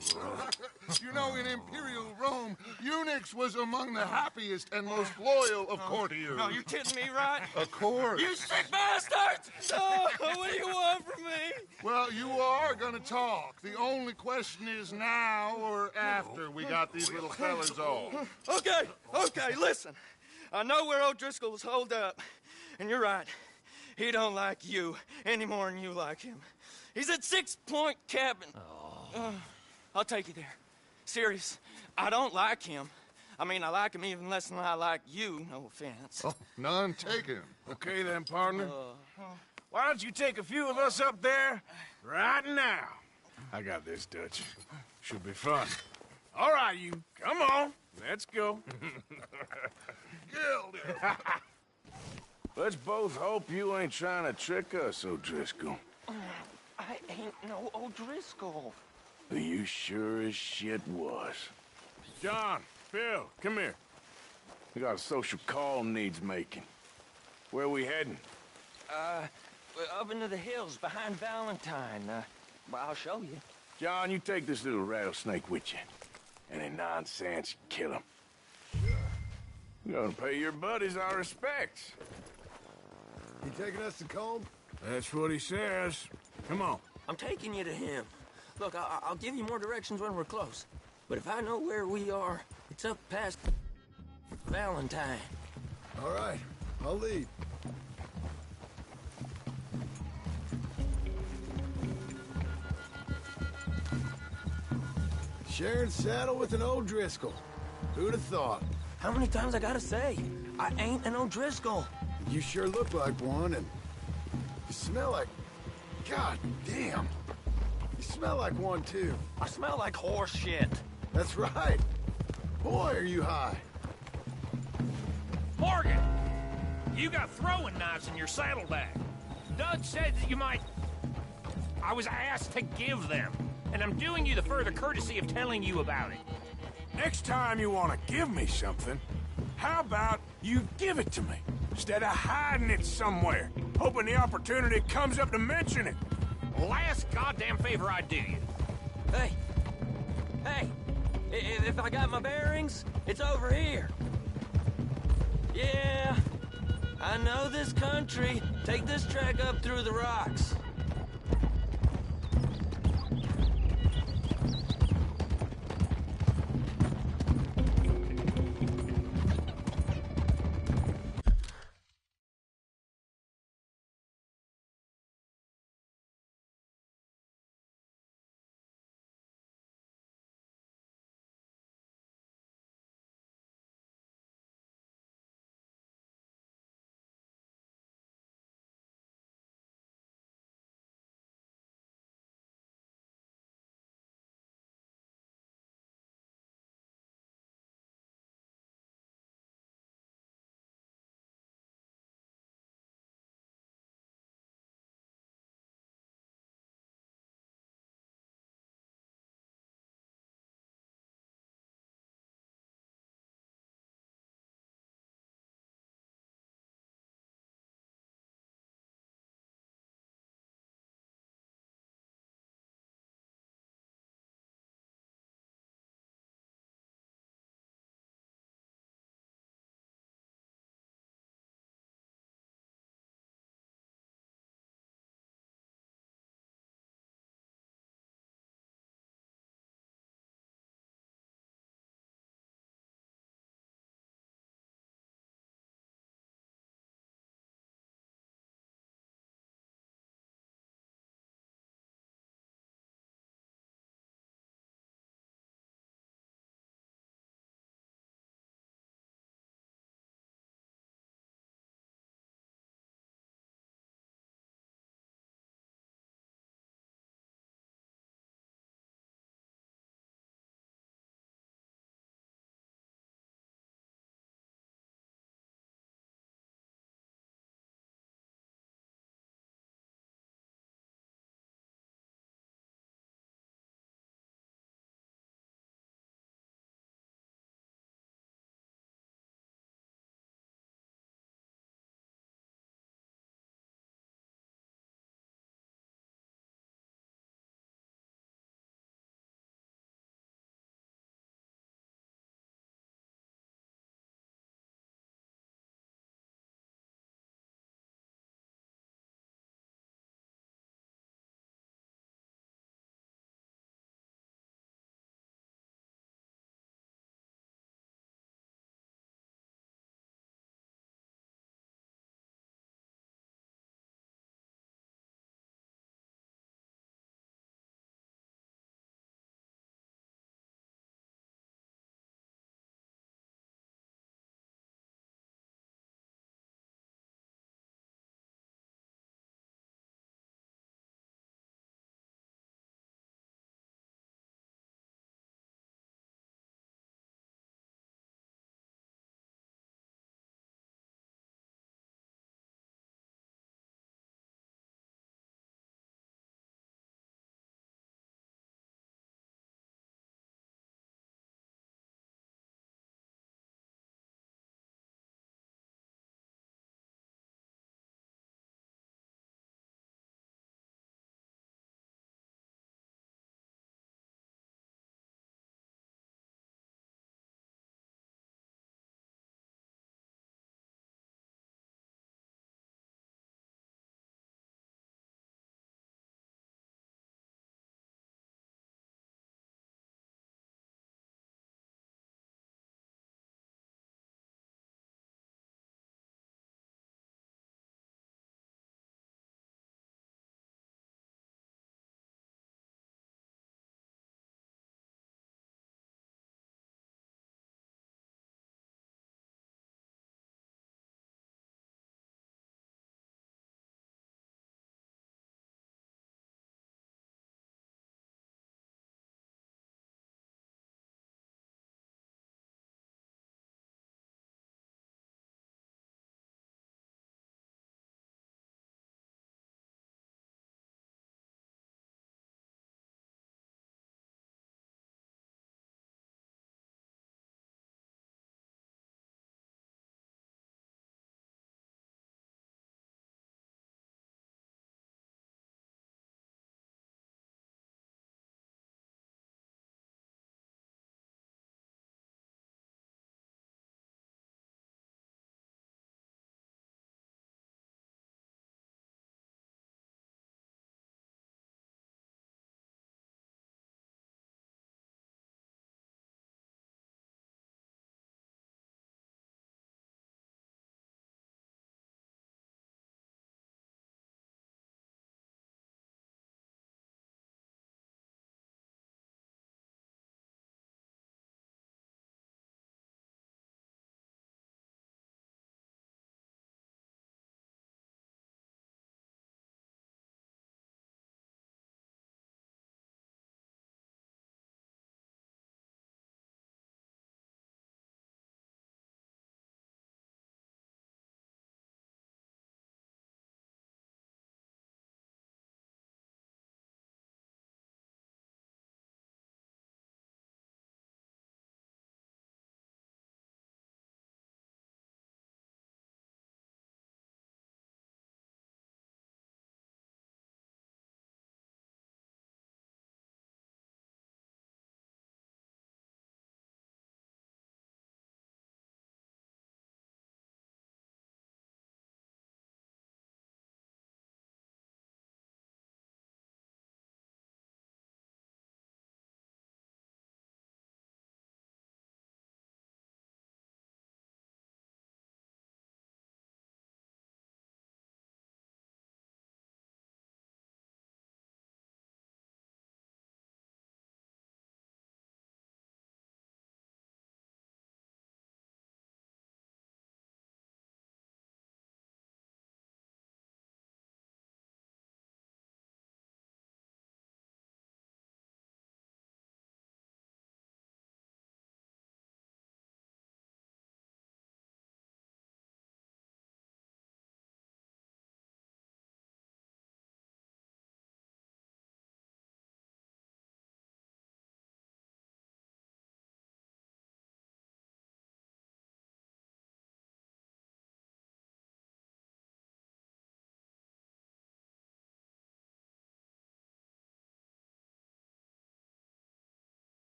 You know, in Imperial Rome, eunuchs was among the happiest and most loyal of courtiers. No, you're kidding me, right? Of course. You sick bastards! Oh, what do you want from me? Well, you are gonna talk. The only question is now or after we got these little fellas off. Okay, listen. I know where O'Driscoll's holed up, and you're right. He don't like you any more than you like him. He's at 6 Point Cabin. I'll take you there. Serious, I don't like him. I mean, I like him even less than I like you, no offense. Oh, none taken. Okay then, partner. Why don't you take a few of us up there right now? I got this, Dutch. Should be fun. All right, you. Come on. Let's go. Let's both hope you ain't trying to trick us, O'Driscoll. I ain't no O'Driscoll. You sure as shit was. John, Phil, come here. We got a social call needs making. Where we heading? Up into the hills behind Valentine. Well, I'll show you. John, you take this little rattlesnake with you. Any nonsense, kill him. You're gonna pay your buddies our respects. You taking us to Combe? That's what he says. Come on. I'm taking you to him. Look, I'll give you more directions when we're close. But if I know where we are, it's up past Valentine. All right, I'll lead. Sharing saddle with an O'Driscoll. Who'd have thought? How many times I gotta say? I ain't an O'Driscoll. You sure look like one, and you smell like... God damn. You smell like one, too. I smell like horse shit. That's right. Boy, are you high. Morgan! You got throwing knives in your saddlebag. Doug said that you might... I was asked to give them, and I'm doing you the further courtesy of telling you about it. Next time you want to give me something, how about you give it to me, instead of hiding it somewhere, hoping the opportunity comes up to mention it? Last goddamn favor I'd do you. Hey! If I got my bearings, it's over here. Yeah, I know this country. Take this track up through the rocks.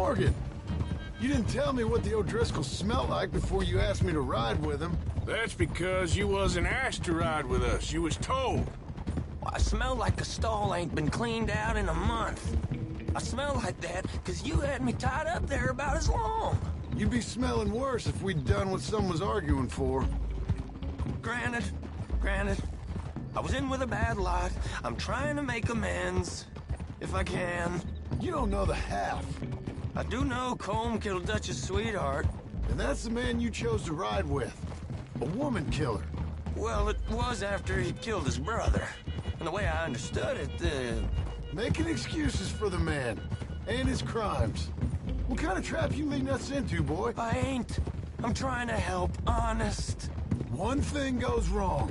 Morgan! You didn't tell me what the O'Driscolls smelled like before you asked me to ride with them. That's because you wasn't asked to ride with us. You was told. I smell like a stall ain't been cleaned out in a month. I smell like that because you had me tied up there about as long. You'd be smelling worse if we'd done what someone was arguing for. Granted. I was in with a bad lot. I'm trying to make amends, if I can. You don't know the half. I do know Colm killed Dutch's sweetheart. And that's the man you chose to ride with. A woman killer. Well, it was after he killed his brother. And the way I understood it, Making excuses for the man. And his crimes. What kind of trap you leading us into, boy? I ain't. I'm trying to help, honest. One thing goes wrong.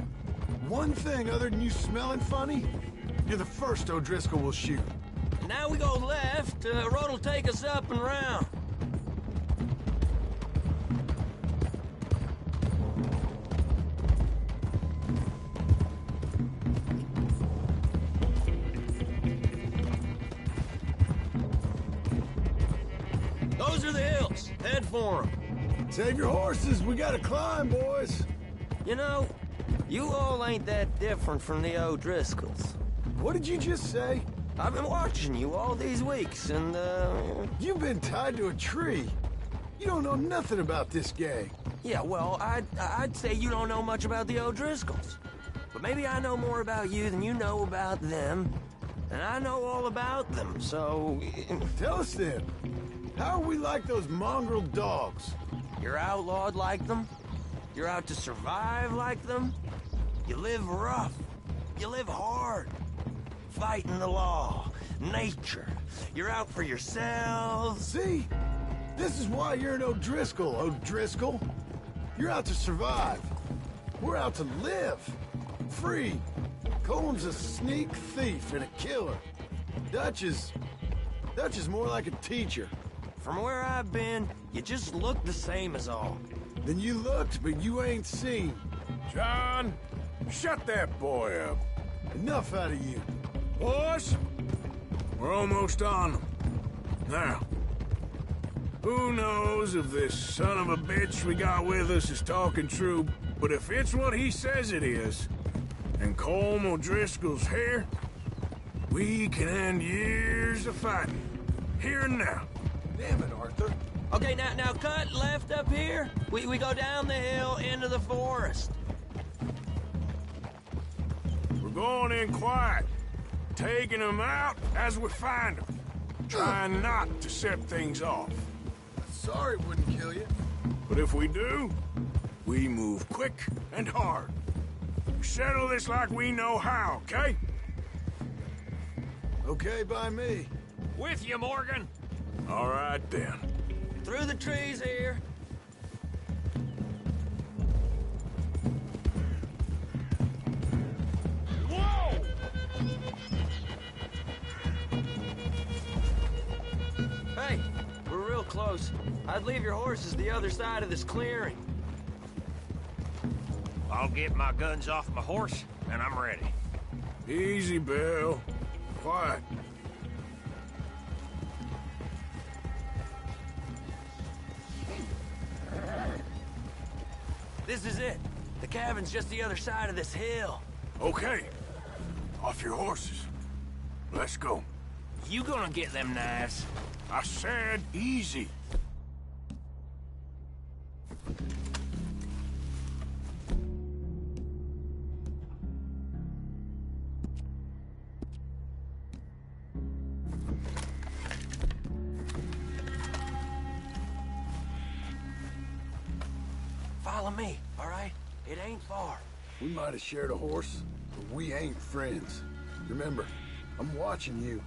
One thing other than you smelling funny, you're the first O'Driscoll will shoot. Now we go left, road'll take us up and round. Those are the hills. Head for them. Save your horses. We gotta climb, boys. You know, you all ain't that different from the O'Driscolls. What did you just say? I've been watching you all these weeks, and, You've been tied to a tree. You don't know nothing about this gang. Yeah, well, I'd say you don't know much about the O'Driscolls. But maybe I know more about you than you know about them. And I know all about them, so... Tell us then. How are we like those mongrel dogs? You're outlawed like them? You're out to survive like them? You live rough. You live hard. Fighting the law. Nature. You're out for yourselves. See? This is why you're an O'Driscoll, O'Driscoll. You're out to survive. We're out to live. Free. Colm's a sneak thief and a killer. Dutch is more like a teacher. From where I've been, you just look the same as all. Then you looked, but you ain't seen. John, shut that boy up. Enough out of you. Boys, we're almost on them. Now, who knows if this son of a bitch we got with us is talking true, but if it's what he says it is, and Colm O'Driscoll's here, we can end years of fighting. Here and now. Damn it, Arthur. Okay, now cut left up here. We go down the hill into the forest. We're going in quiet, taking them out as we find them, trying not to set things off. Sorry it wouldn't kill you. But if we do, we move quick and hard. We settle this like we know how, okay? Okay by me. With you, Morgan. All right, then. Through the trees here. Whoa! Hey, we're real close. I'd leave your horses the other side of this clearing. I'll get my guns off my horse, and I'm ready. Easy, Bill. Quiet. This is it. The cabin's just the other side of this hill. Okay. Off your horses. Let's go. You gonna get them knives? I said easy. Follow me, all right? It ain't far. We might have shared a horse, but we ain't friends. Remember, I'm watching you.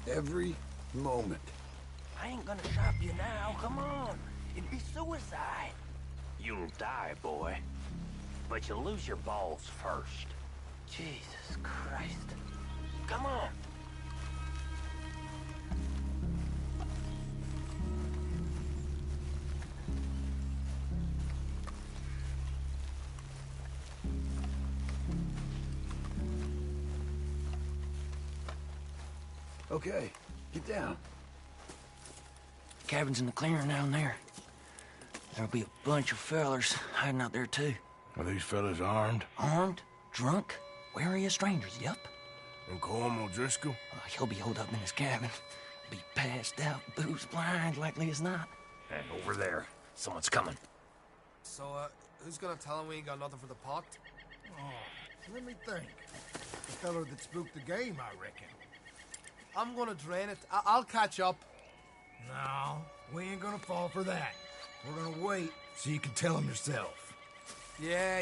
Every moment. I ain't gonna shop you now, come on. It'd be suicide. You'll die, boy. But you'll lose your balls first. Jesus Christ. Come on. Okay, get down. cabin's in the clearing down there. There'll be a bunch of fellers hiding out there, too. Are these fellas armed? Armed? Drunk? Wary of strangers, yup. And Colm O'Driscoll? He'll be holed up in his cabin. Be passed out, booze blind, likely as not. Hey, over there. Someone's coming. So, who's gonna tell him we ain't got nothing for the pot? Oh, let me think. The fella that spooked the game, I reckon. I'm gonna drain it. I'll catch up. No, we ain't gonna fall for that. We're gonna wait so you can tell him yourself. Yeah.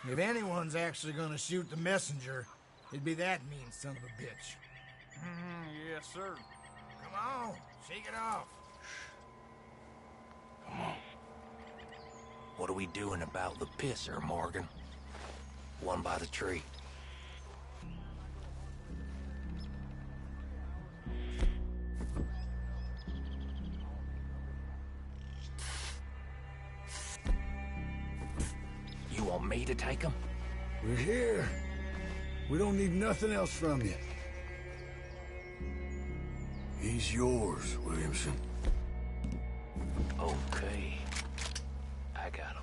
If anyone's actually gonna shoot the messenger, it'd be that mean son of a bitch. Yes, sir. Come on, shake it off. Come on. What are we doing about the pisser, Morgan? One by the tree. You want me to take him? We're here. We don't need nothing else from you. He's yours, Williamson. Okay. I got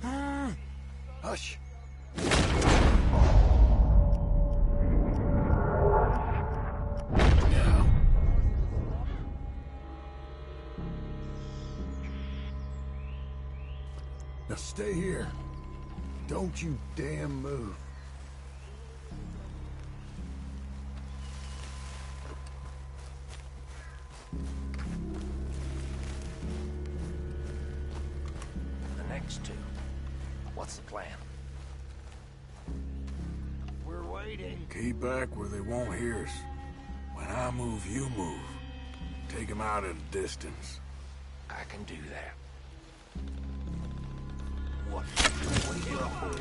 him. Hush. Now stay here. Don't you damn move. The next two. What's the plan? We're waiting. Keep back where they won't hear us. When I move, you move. Take them out at a distance. I can do that. What are you waiting for?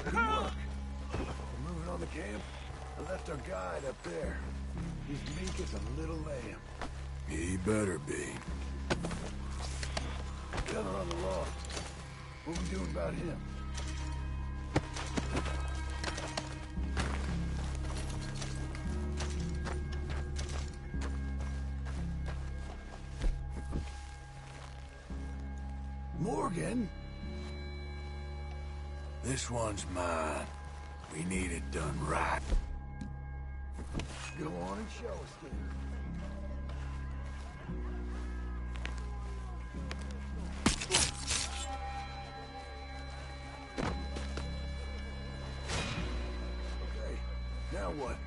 Good work. We're moving on the camp. I left our guide up there. He's meek as a little lamb. He better be. Gunner on the loft. What we doing about him? Morgan? This one's mine. We need it done right. Go on and show us, then. Okay, now what?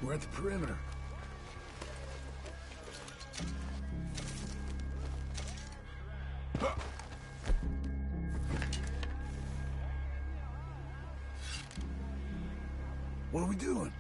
We're at the perimeter. What are we doing?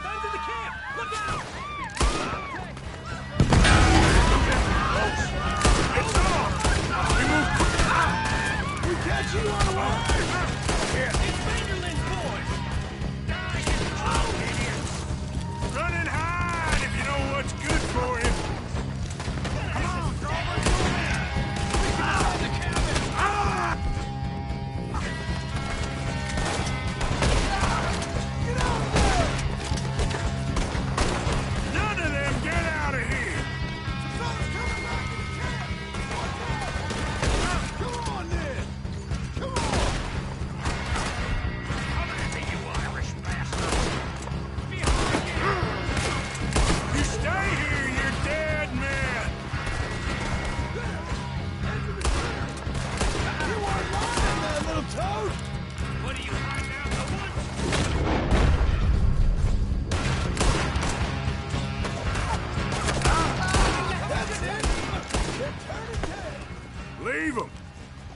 Guns in the camp! Look out! We catch you on the way! It's Vanderlyn's boys! Die, you old idiots! Run and hide if you know what's good for you. Come on, Drovers! We can out of the cabin! None of them get out of here! Come on, then! Come on! Come at me, you Irish bastard! Behind you! You stay here, you're dead men! You weren't lying there, little toad! What are you hiding out in the woods? That's it! They're turning dead! Leave them.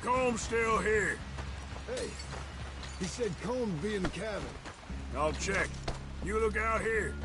Comb's still here. Hey, he said Colm be in the cabin. I'll check. You look out here.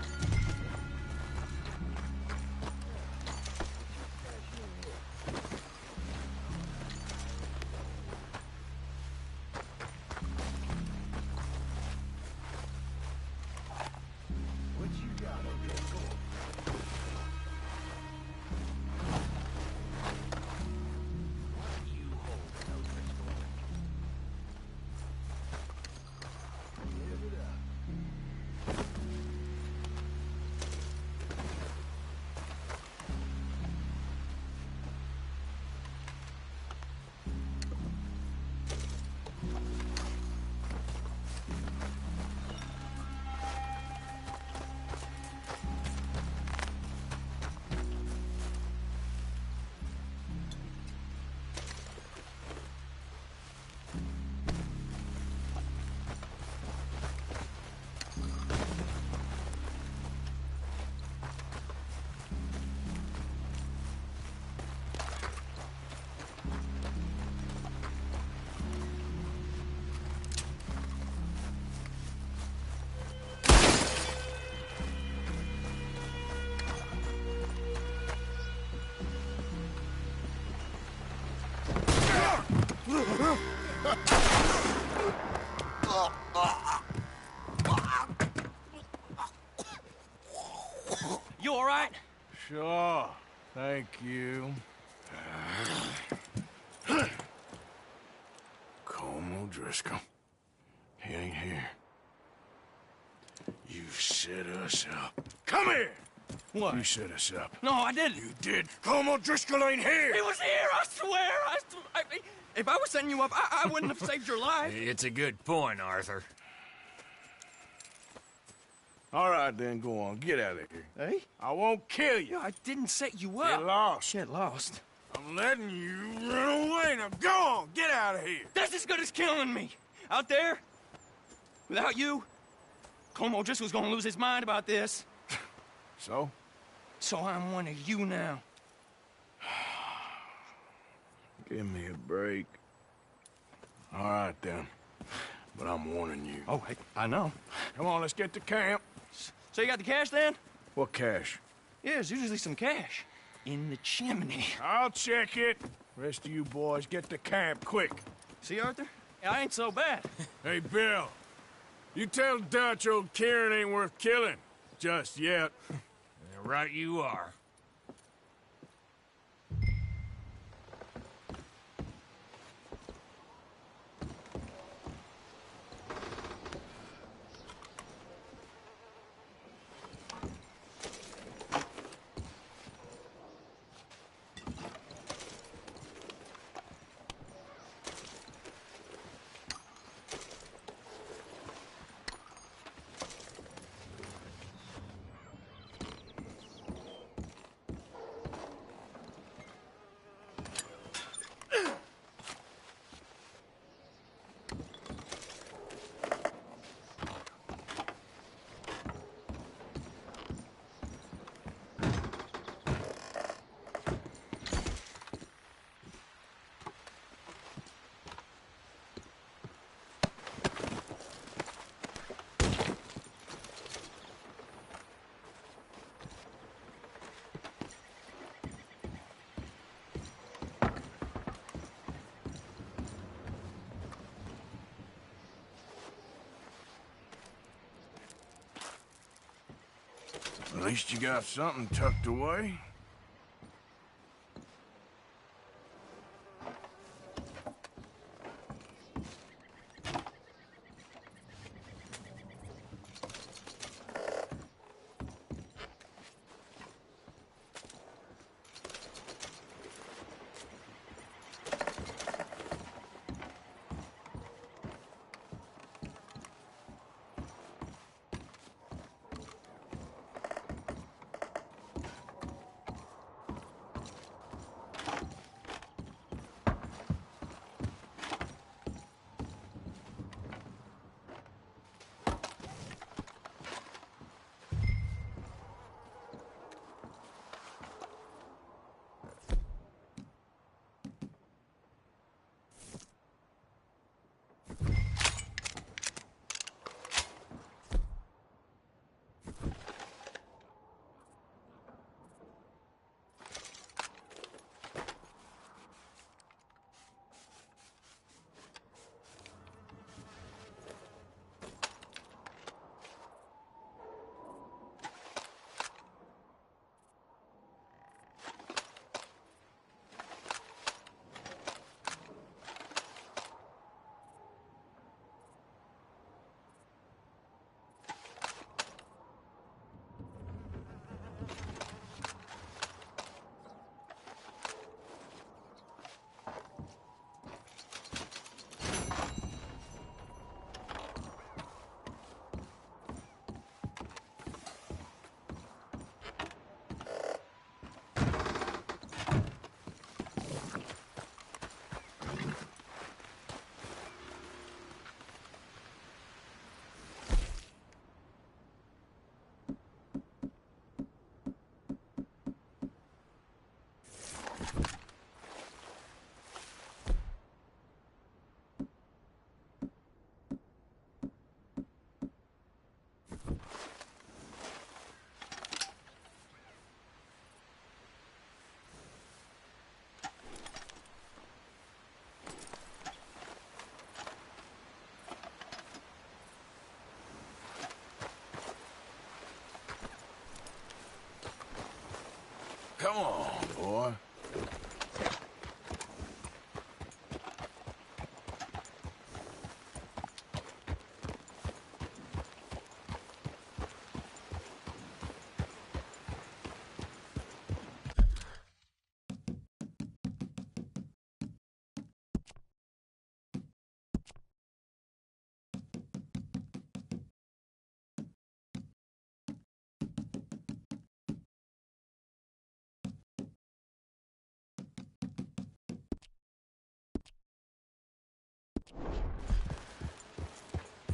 You all right? Sure. Thank you. Colm O'Driscoll. He ain't here. You set us up. Come here! What? You set us up. No, I didn't. You did. Colm O'Driscoll ain't here! He was here, I swear! If I was setting you up, I wouldn't have saved your life. It's a good point, Arthur. All right, then, go on. Get out of here. Hey? I won't kill you. I didn't set you up. Get lost. Get lost. I'm letting you run away. Now go on. Get out of here. That's as good as killing me. Out there, without you, Colm O'Driscoll's gonna lose his mind about this. So? So I'm one of you now. Give me a break. All right, then. But I'm warning you. Oh, hey, I know. Come on, let's get to camp. So you got the cash, then? What cash? Yeah, there's usually some cash. In the chimney. I'll check it. Rest of you boys, get to camp, quick. See, Arthur? I ain't so bad. Hey, Bill. You tell Dutch old Kieran ain't worth killing. Just yet. Right you are. At least you got something tucked away. Come on, boy.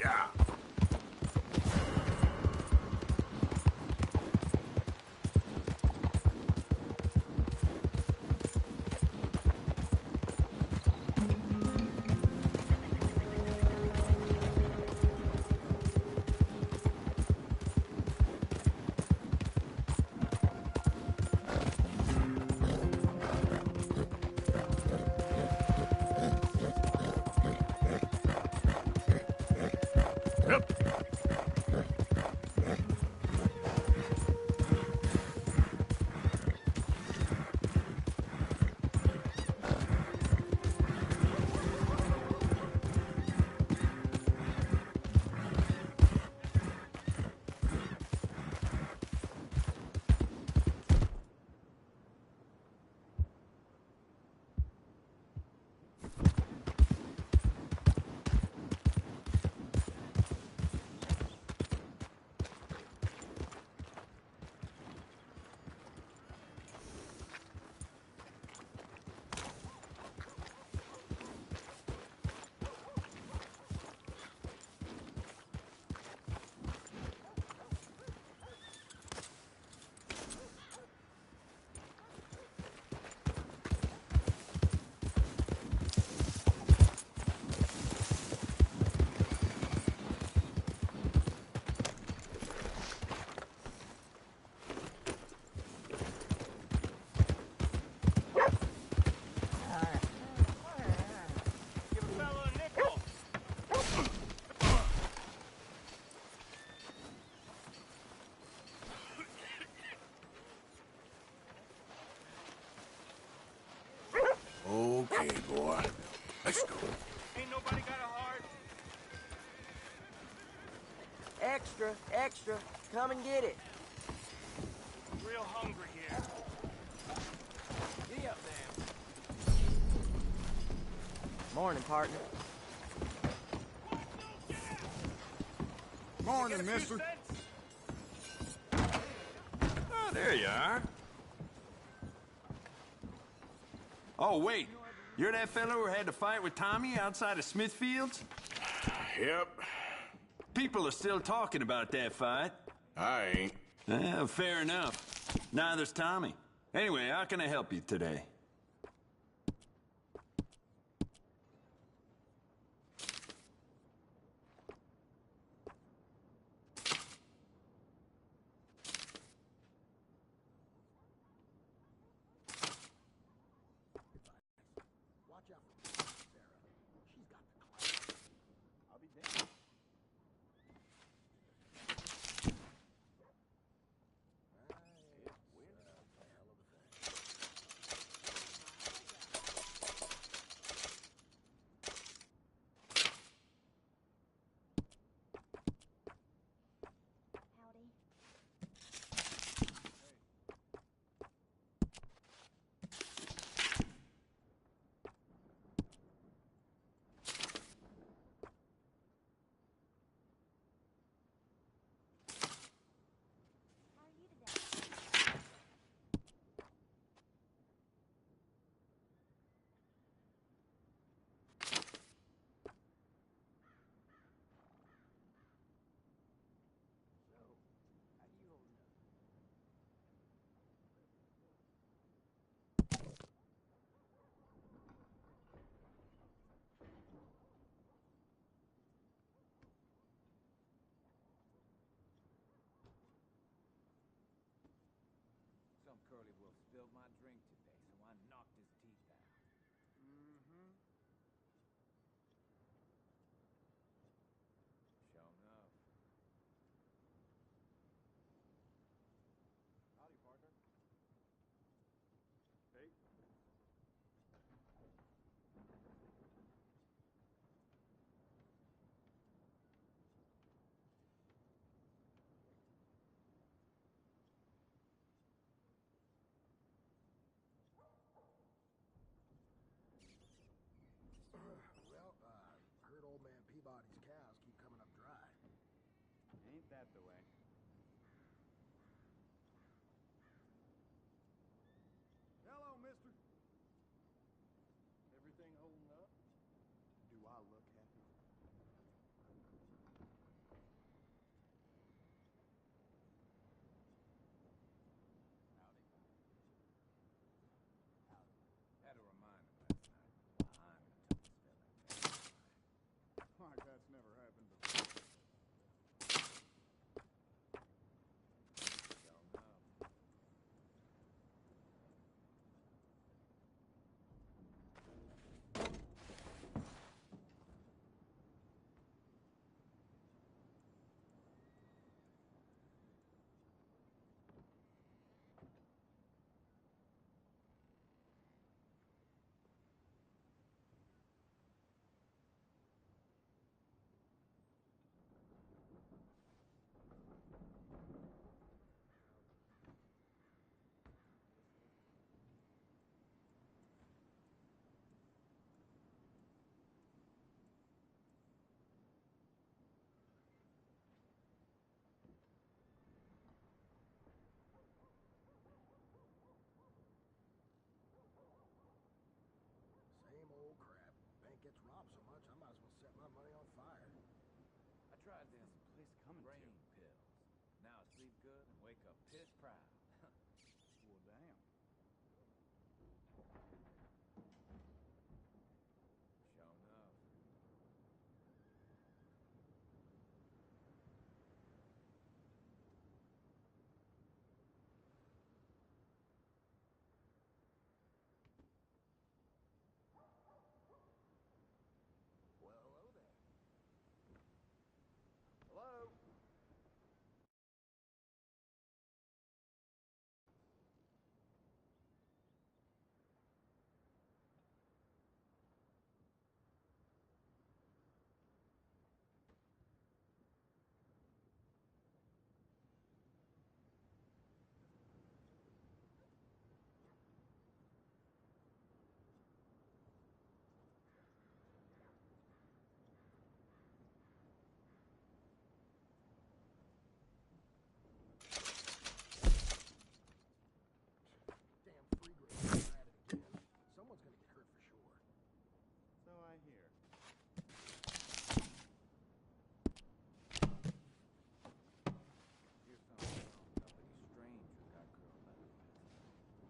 Yeah. Okay, boy. Let's go. Ain't nobody got a heart? Extra, extra. Come and get it. Real hungry here. Giddy up there. Morning, partner. Morning, mister. Oh, there you are. Oh, wait. You're that fellow who had to fight with Tommy outside of Smithfield's? Yep. People are still talking about that fight. I ain't. Fair enough. Neither's Tommy. Anyway, how can I help you today? Some curly wolf spilled my drink today, so I knocked his teeth out. Sure enough. Howdy, partner.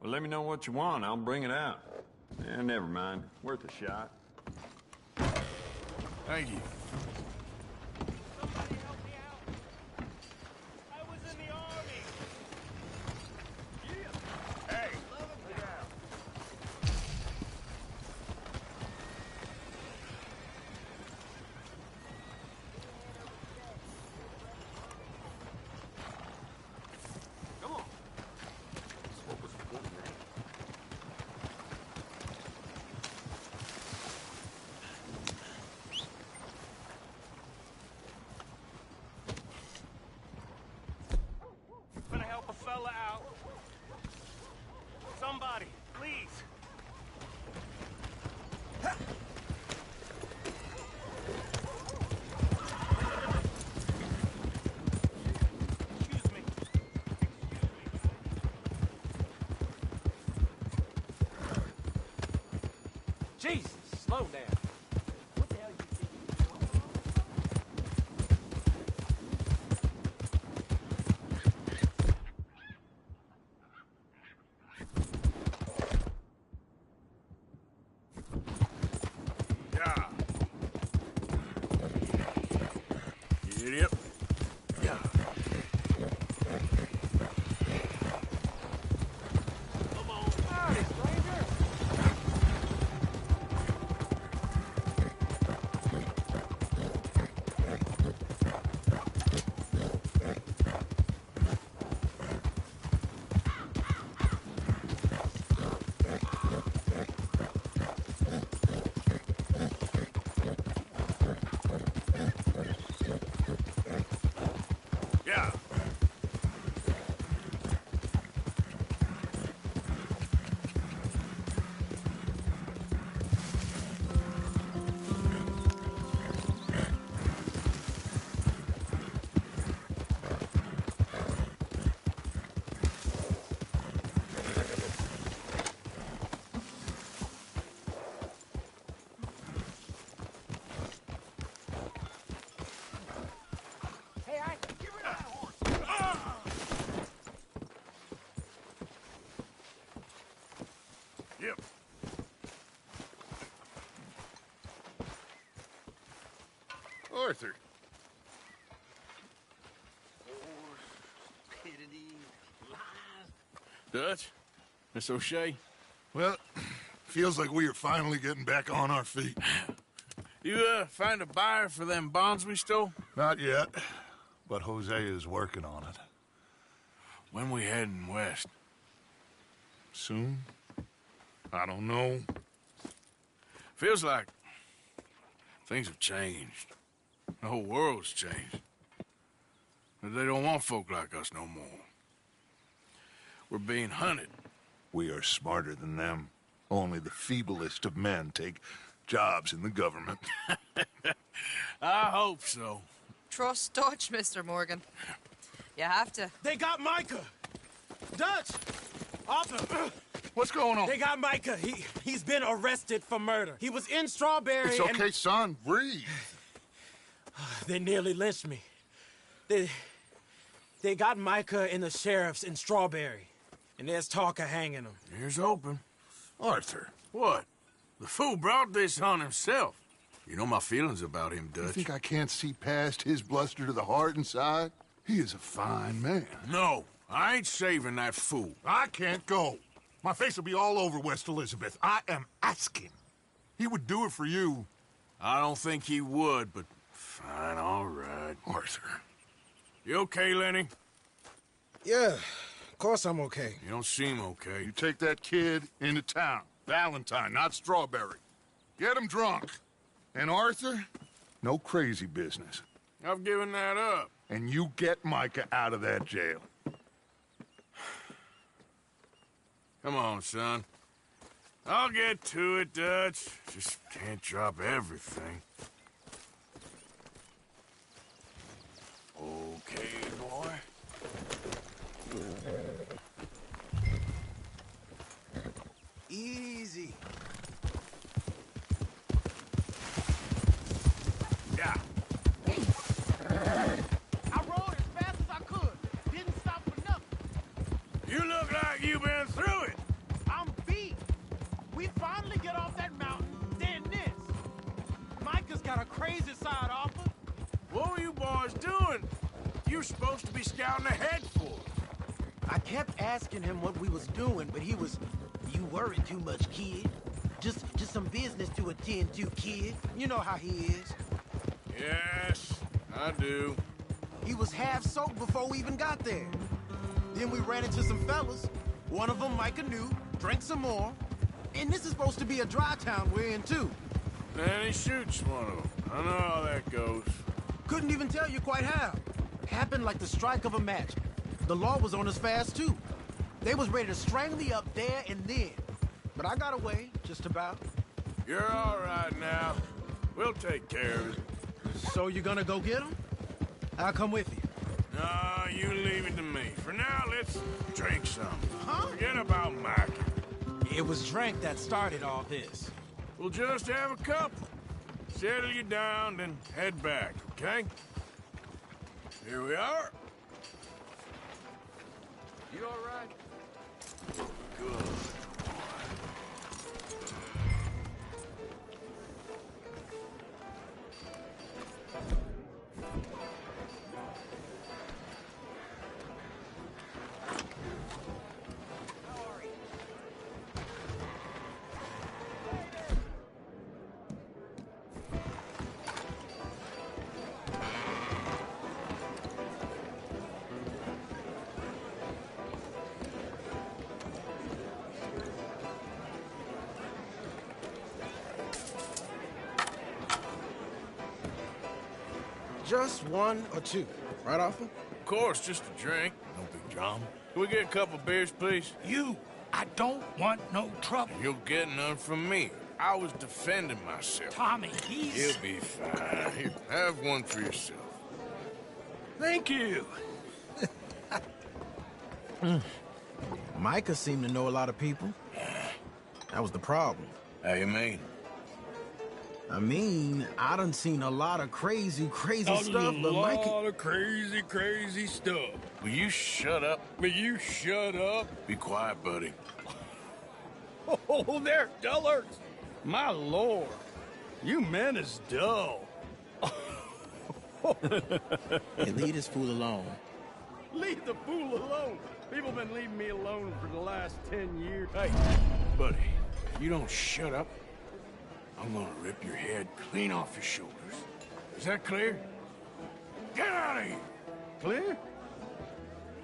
Well, let me know what you want. I'll bring it out. Never mind. Worth a shot. Thank you. Gonna help a fella out. Somebody, please. Excuse me. Jesus, slow down. What the hell you think? Yeah. Idiot. Yeah. Come on, hurry, stranger. Yeah. Hey, I get rid of that horse. Yep. Arthur. Dutch? Miss O'Shea? Well, feels like we are finally getting back on our feet. You, find a buyer for them bonds we stole? Not yet, but Jose is working on it. When we heading west? Soon? I don't know. Feels like things have changed. The whole world's changed. But they don't want folk like us no more. We're being hunted. We are smarter than them. Only the feeblest of men take jobs in the government. I hope so. Trust Dutch, Mr. Morgan. You have to. They got Micah. Dutch. Arthur. What's going on? They got Micah. He's been arrested for murder. He was in Strawberry. It's okay, son. Breathe. They nearly lynched me. They got Micah and the sheriffs in Strawberry. And there's talk of hanging him. Here's hoping. Arthur. What? The fool brought this on himself. You know my feelings about him, You Dutch. think I can't see past his bluster to the heart inside? He is a fine man. No, I ain't saving that fool. I can't go. My face will be all over West Elizabeth. I am asking. He would do it for you. I don't think he would, but fine, all right. Arthur. You okay, Lenny? Yeah, of course I'm okay. You don't seem okay. You take that kid into town. Valentine, not Strawberry. Get him drunk. And Arthur, no crazy business. I've given that up. And you get Micah out of that jail. Come on, son. I'll get to it, Dutch. Just can't drop everything. Okay, boy. Easy. Yeah. I rode as fast as I could. Didn't stop for nothing. You look like you've been through it. got a crazy side, Arthur. What were you boys doing? You were supposed to be scouting ahead for us. I kept asking him what we was doing, but he was, "You worry too much, kid. Just some business to attend to, kid. You know how he is." Yes, I do. He was half soaked before we even got there. Then we ran into some fellas. One of them, Micah knew, drank some more. And this is supposed to be a dry town we're in, too. Then he shoots one of them. I know how that goes. Couldn't even tell you quite how. Happened like the strike of a match. The law was on us fast, too. They was ready to strangle me up there and then. But I got away, just about. You're all right now. We'll take care of it. So you gonna go get him? I'll come with you. No, you leave it to me. For now, let's drink some. Huh? Forget about Mike. It was drink that started all this. We'll just have a couple. Settle you down, then head back, okay? Here we are. You all right? Good. Just one or two, right, Arthur? Of course, just a drink. No big drama. Can we get a couple beers, please? I don't want no trouble. You'll get none from me. I was defending myself. Tommy, he's... He'll be fine. Here, have one for yourself. Thank you. Micah seemed to know a lot of people. That was the problem. How you mean? I mean, I done seen a lot of crazy stuff, but Micah... A lot of crazy stuff. Will you shut up? Be quiet, buddy. Oh, they're dullers. My lord. You men is dull. Hey, leave this fool alone. Leave the fool alone. People been leaving me alone for the last 10 years. Hey, buddy, if you don't shut up, I'm gonna rip your head clean off your shoulders. Is that clear? Get out of here! Clear?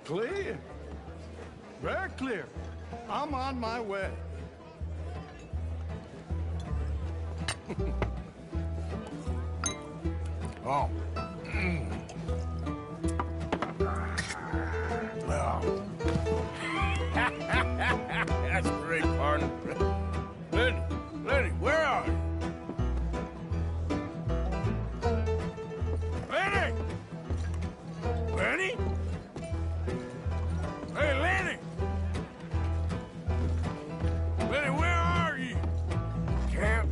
Clear? Very clear. I'm on my way. Oh. Well. That's great, partner. Lenny, where are you? Lenny! Lenny? Hey, Lenny! Lenny, where are you? Can't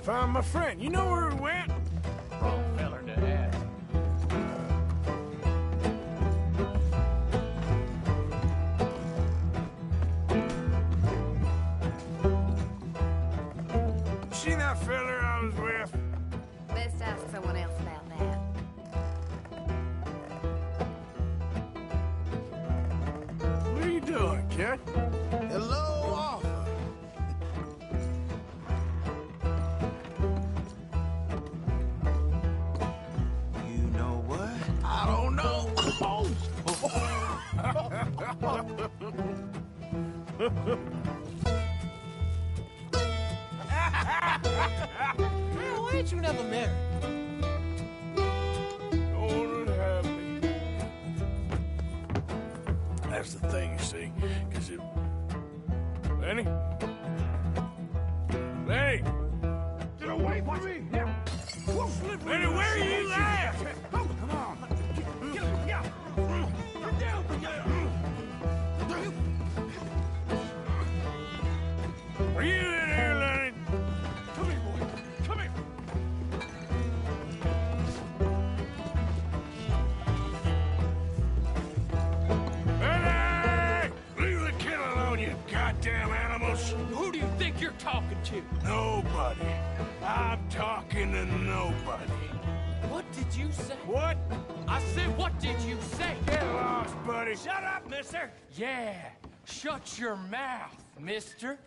find my friend. You know where he went? Wrong feller to ask. See that feller I was with? Best ask someone else about that. What are you doing, kid? Hello, Arthur. You know what? I don't know. Man, why ain't you never married? Don't have me. That's the thing, you see, because it... Lenny? Lenny! Get away from me! Lenny, where are you at? Come on! Get down! Get down! Are you in here, Lenny? Come here, boy! Come here! Lenny! Leave the kid alone, you goddamn animals! Who do you think you're talking to? Nobody. I'm talking to nobody. What did you say? What? I said, what did you say? Get lost, buddy. Shut up, mister! Yeah, shut your mouth, mister.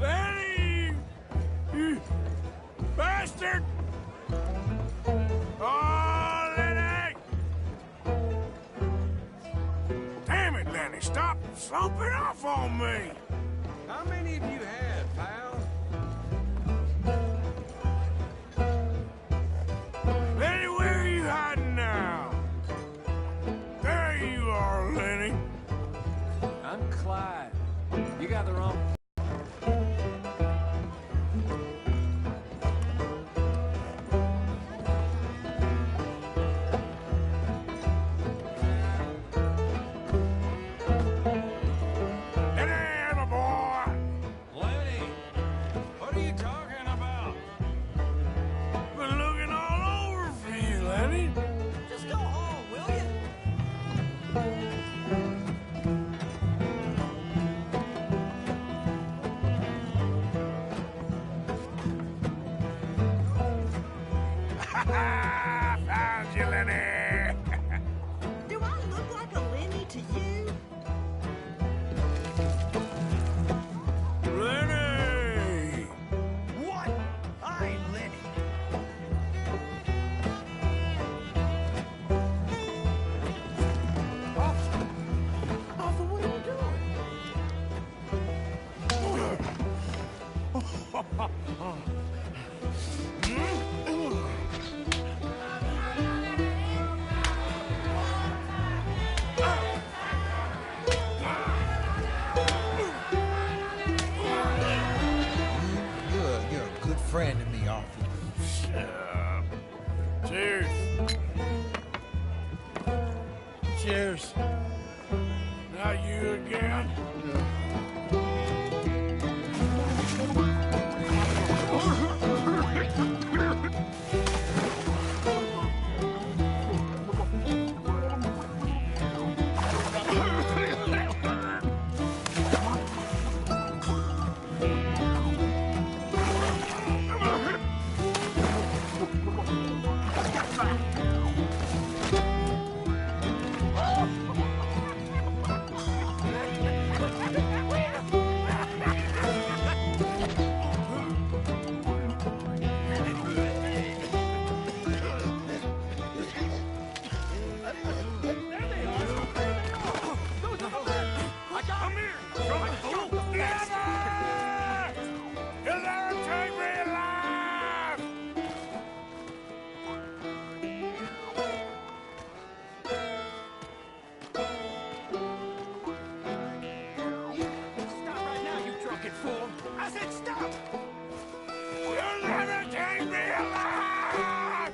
Lenny! You bastard! Oh, Lenny! Damn it, Lenny, stop sloping off on me! How many of you had, pal? Lenny, where are you hiding now? There you are, Lenny. I'm Clyde. You got the wrong... Lenny, my boy! Lenny, what are you talking about? Been looking all over for you, Lenny. Just go home, will you? Found you, Lenny. Do I look like a Lenny to you? Lenny! What? I ain't Lenny. Arthur, what are you You're a good friend to me, Arthur. Shut up. Cheers. Cheers. Not you again? Come here! Never! You'll never take me alive! Stop right now, you drunken fool! I said stop! You'll never take me alive!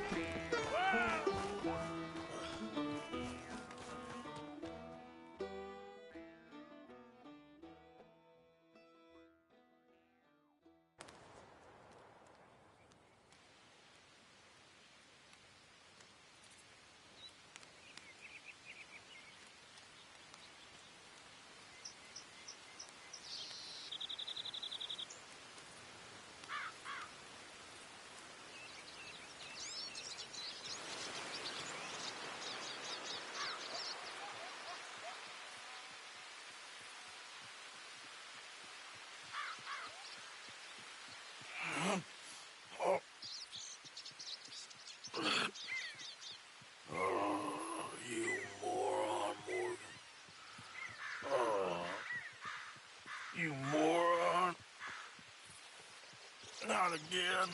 Oh, you moron, Morgan. Oh, you moron. Not again.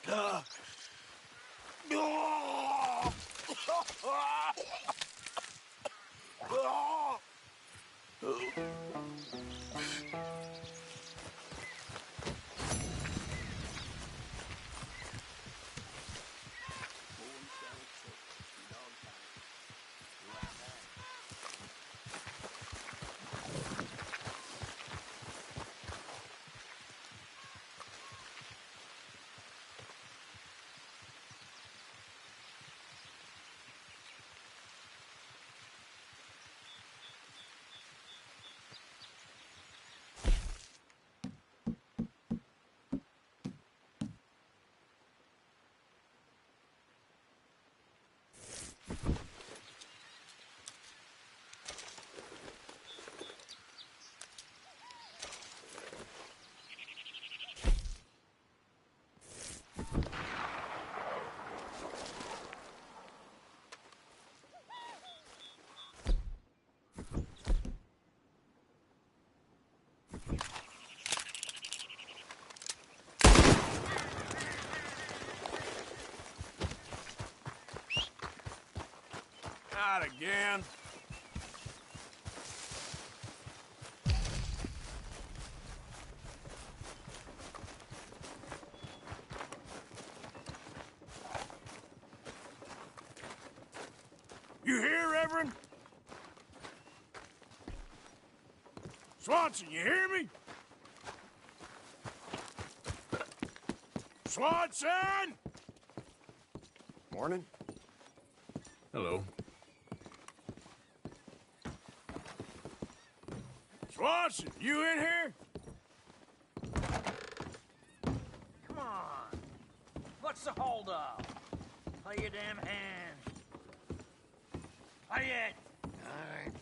Oh. Oh. Not again. You hear, Reverend? Swanson, you hear me? Swanson! Morning. Hello. Swanson, you in here? Come on. What's the holdup? Play your damn hand. Play it. All right.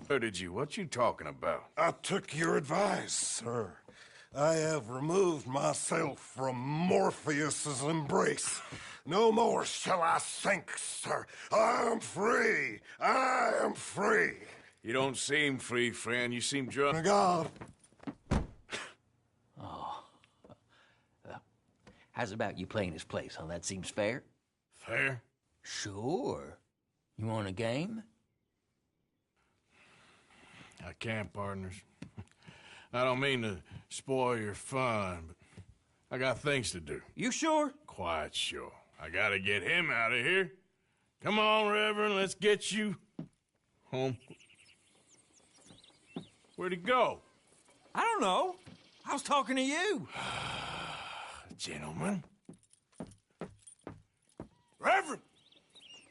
Where did you? What you talking about? I took your advice, sir. I have removed myself from Morpheus's embrace. No more shall I sink, sir. I am free. I am free. You don't seem free, friend. You seem drunk. God. Oh. How's about you playing his place, huh? That seems fair? Fair? Sure. You want a game? I can't, partners. I don't mean to spoil your fun, but I got things to do. You sure? Quite sure. I gotta get him out of here. Come on, Reverend, let's get you home. Where'd he go? I don't know. I was talking to you. Gentlemen. Reverend!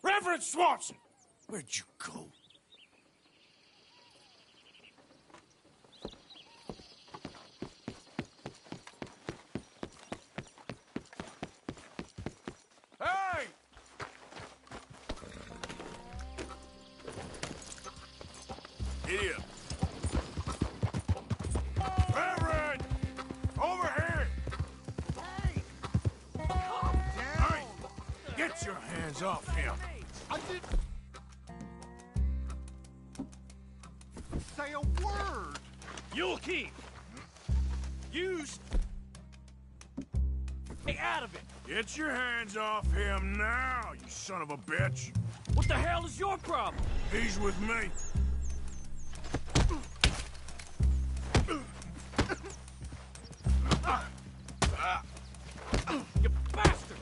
Reverend Swanson! Where'd you go? Hey! Here. Reverend! Over here! Hey! Calm down! Hey! Get your hands off him! I didn't say a word. You'll keep. Use. Stay out of it. Get your hands off him now, you son of a bitch! What the hell is your problem? He's with me. You bastard!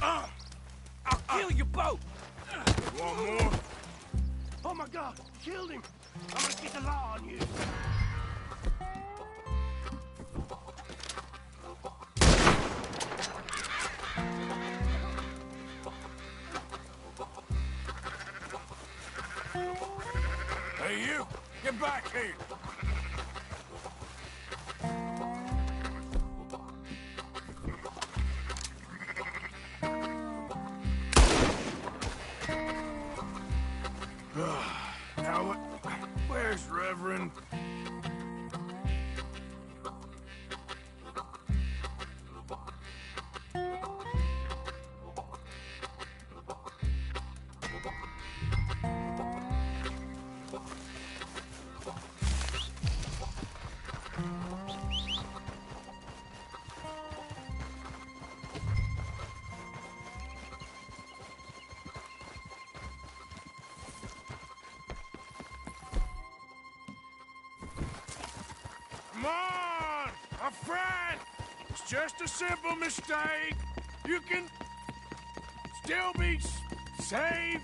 I'll kill you both! Want more? Oh my God! Killed him! I'm gonna get the law on you! Hey, you! Get back here! Now what? Where's Reverend? Come on, my friend. It's just a simple mistake. You can still be saved.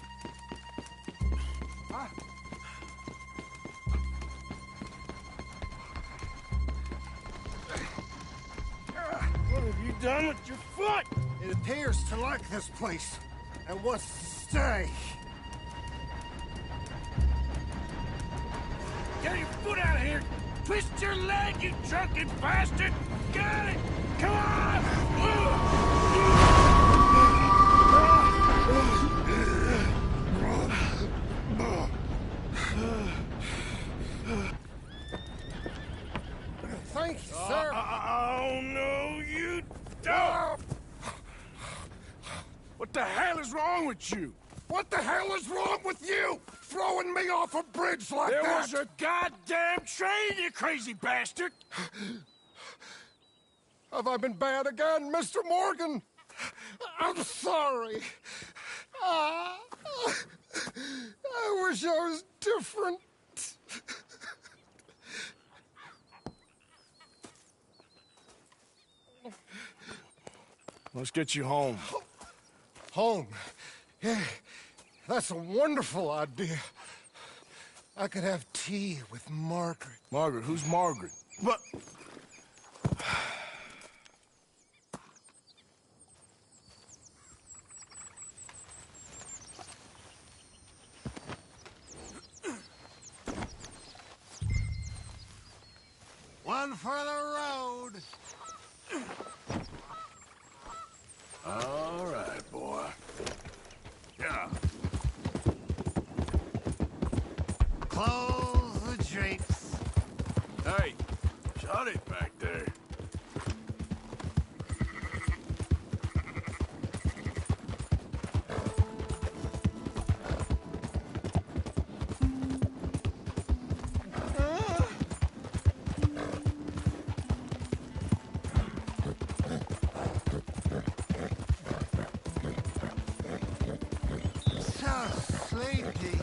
What have you done with your foot? It appears to like this place and wants to stay. Get your foot out of here! Twist your leg, you drunken bastard! Got it! Come on! Thank you, sir. Oh, no, you don't! What the hell is wrong with you? What the hell is wrong with you? Throwing me off a bridge like that? There was a goddamn train, you crazy bastard! Have I been bad again, Mr. Morgan? I'm sorry. I wish I was different. Let's get you home. Home? Yeah, that's a wonderful idea. I could have tea with Margaret. Margaret? Who's Margaret? What? One for the road. All right, boy. Yeah. Close the drapes. Hey, shut it back there. So sleepy.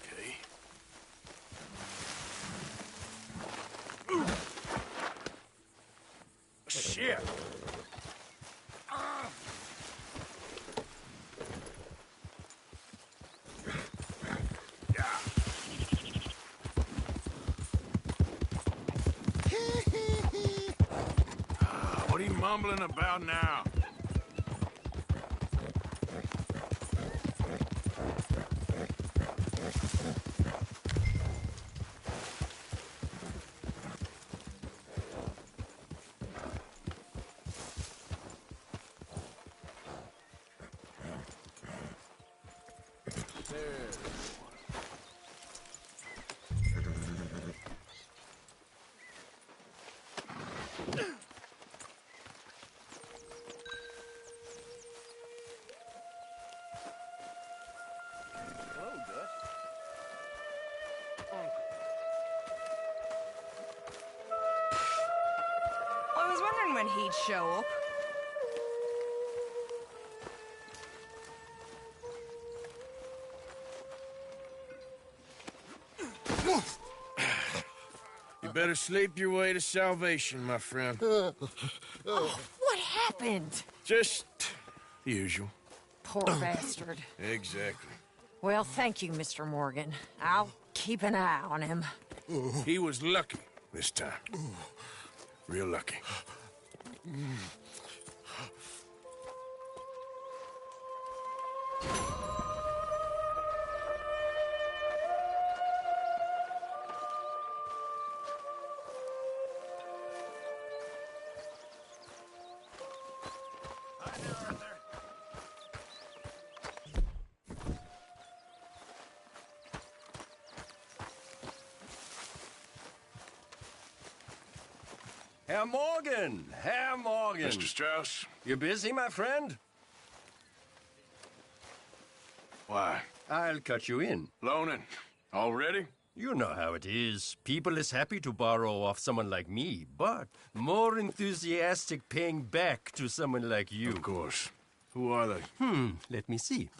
Okay. Shit. What are you mumbling about now? I was wondering when he'd show up. You better sleep your way to salvation, my friend. Oh, what happened? Just the usual. Poor bastard. Exactly. Well, thank you, Mr. Morgan. I'll keep an eye on him. He was lucky this time. Real lucky. Herr Morgan! Herr Morgan! Mr. Strauss? You busy, my friend? Why? I'll cut you in. Loaning. Already? You know how it is. People is happy to borrow off someone like me, but more enthusiastic paying back to someone like you. Of course. Who are they? Let me see.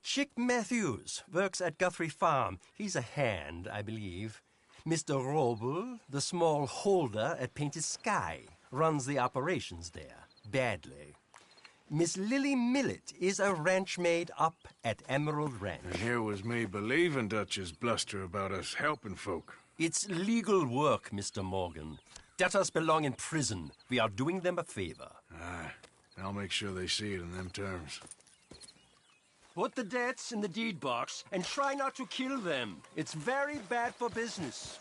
Chick Matthews works at Guthrie Farm. He's a hand, I believe. Mr. Roble, the small holder at Painted Sky, runs the operations there, badly. Miss Lily Millet is a ranch maid up at Emerald Ranch. And here was me believing Dutch's bluster about us helping folk. It's legal work, Mr. Morgan. Debtors belong in prison. We are doing them a favor. Aye. I'll make sure they see it in them terms. Put the debts in the deed box and try not to kill them. It's very bad for business.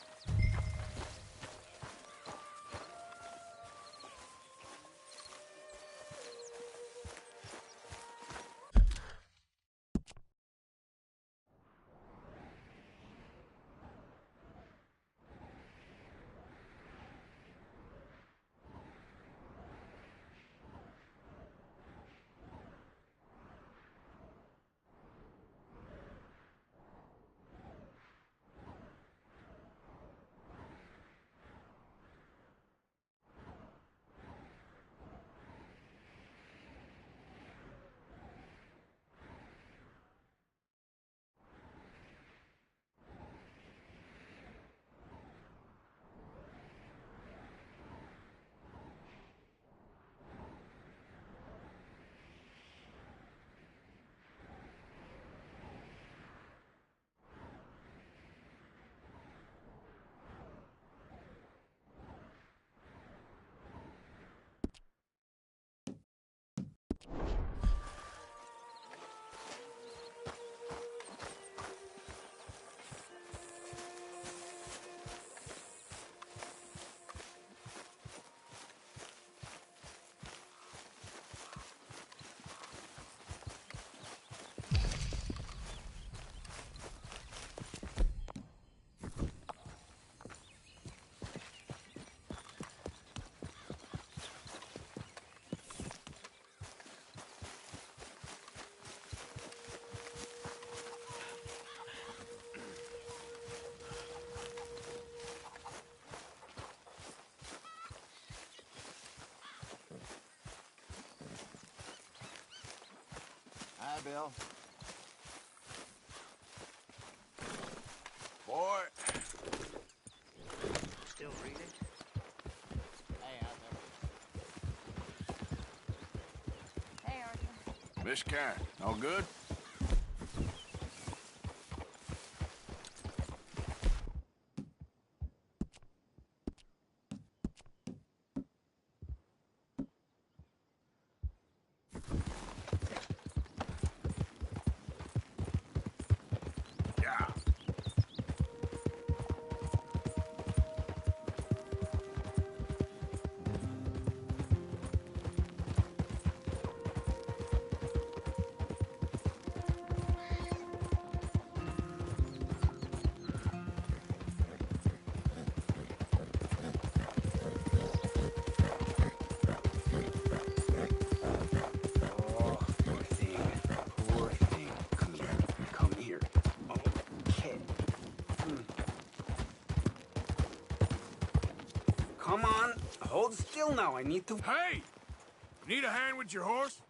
Hi, Bill. Boy. Still reading? Hey, Hey, Arthur. Miss Karen, all good? Come on, hold still now. I need to... Hey! Need a hand with your horse?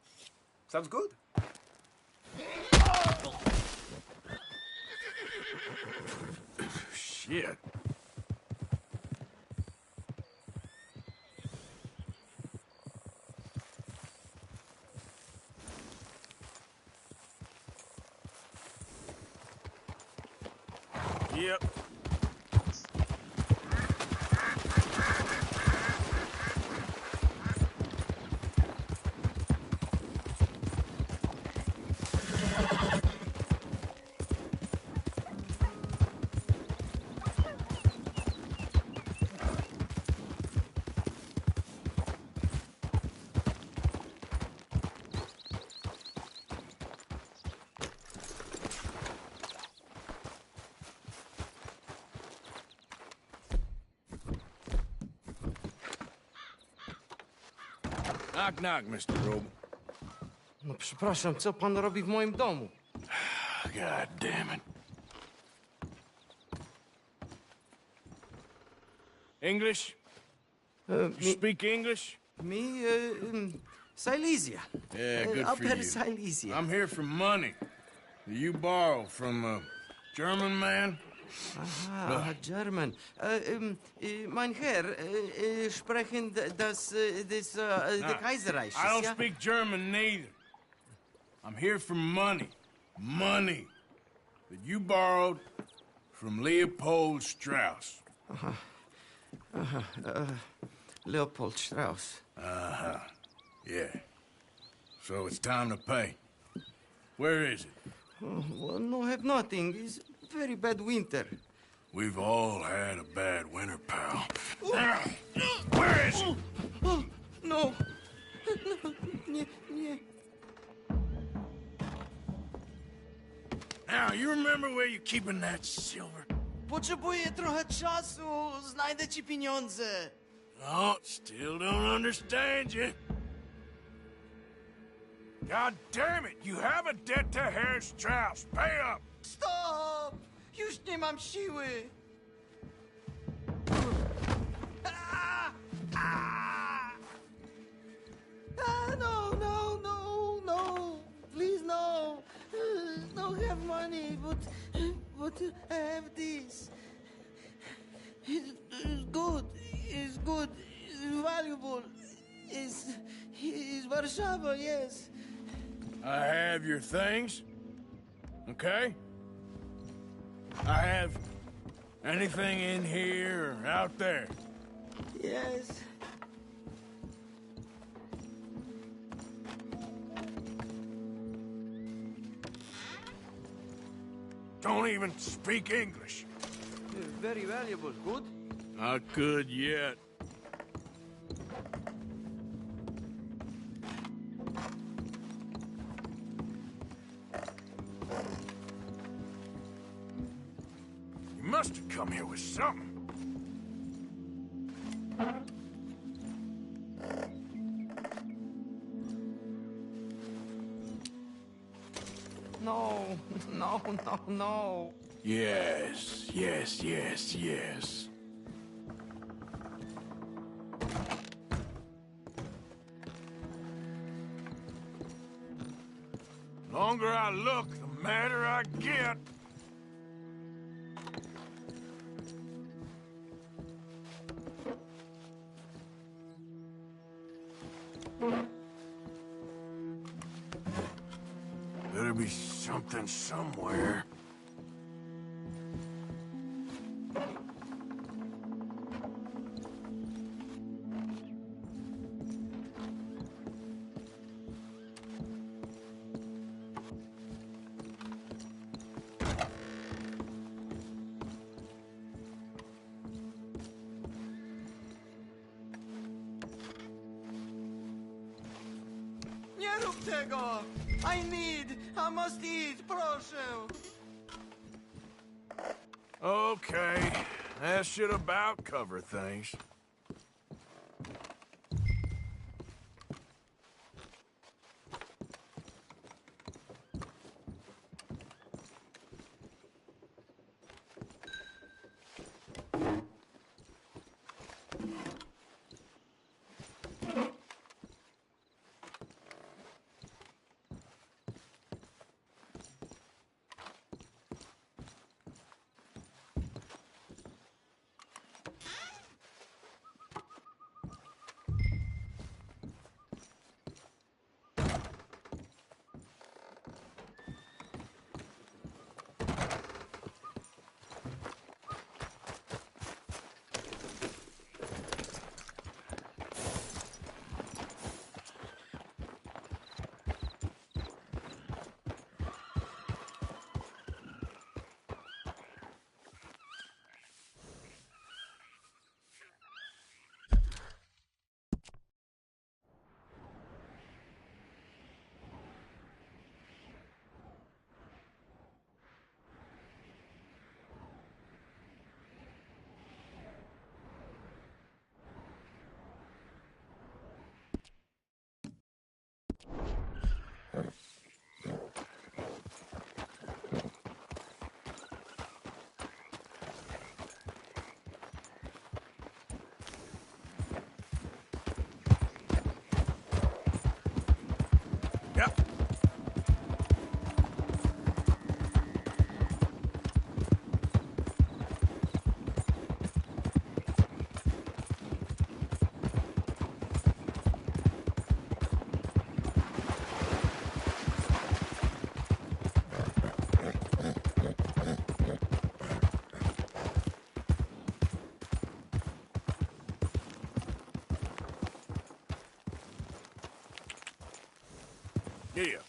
Sounds good. Shit. Yep. Knock, knock, Mr. Roble. No przepraszam, co pan robi w moim domu? God damn it. English? You speak English? Me, Silesia. Yeah, good for Upper you. Silesia. I'm here for money. You borrow from a German man? Aha, German. Mein Herr, sprechen das the Kaiserreich. I don't ja? speak German neither. I'm here for money. Money that you borrowed from Leopold Strauss. Leopold Strauss. Uh-huh. Yeah. So it's time to pay. Where is it? Oh, well, no, have nothing. It's very bad winter. We've all had a bad winter, pal. Where is it? No. Nie. Now, you remember where you're keeping that silver? Potrzebuję trochę czasu. Znajdę ci pieniądze. No, still don't understand you. God damn it! You have a debt to Herr Strauss. Pay up! Stop! Już nie mam siły. No. Please, no. No have money, but I have this. It's good. It's good. It's valuable. It's Warszawa, yes. I have your things, okay? I have anything in here or out there. Yes. Don't even speak English. Very valuable. Good? Not good yet. You must have come here with something. No. Yes. Longer I look, the madder I get. Better be something somewhere. Nie rób tego! I must eat, proszę! Okay, that should about cover things. Here.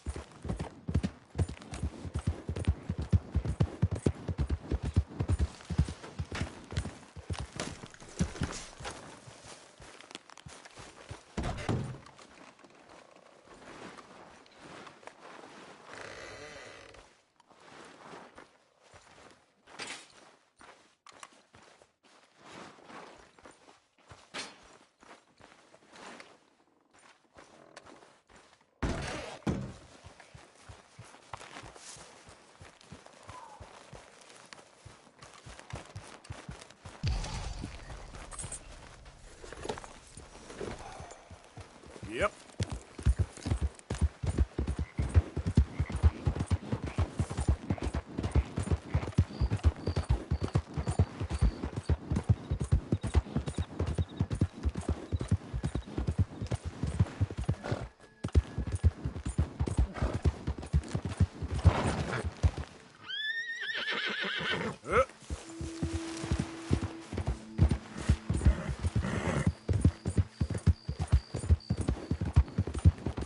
Yep.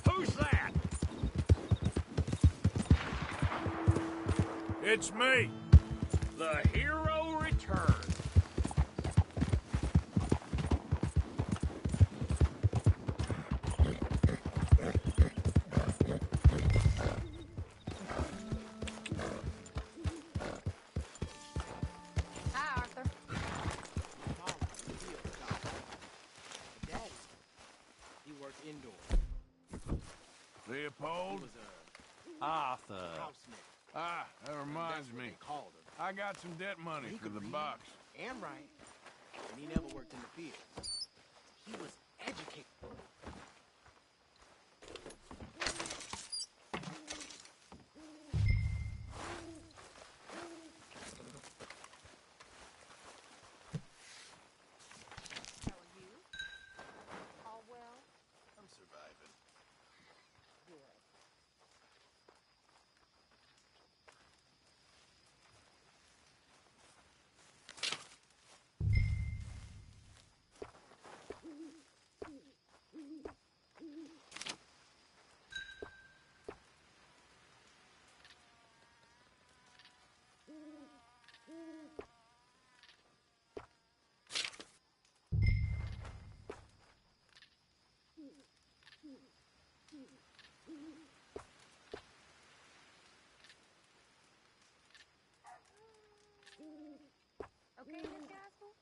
Who's that? It's me. The hero returns. Hi, Arthur. Daddy, he worked indoors. Leopold? He was Arthur. housemate. Ah, that reminds That's what me. they called him. I got some debt money He for could the read box. and write, and he never worked in the field. He was educated. How are you? All well? I'm surviving. Good. Okay, Miss Gaskell?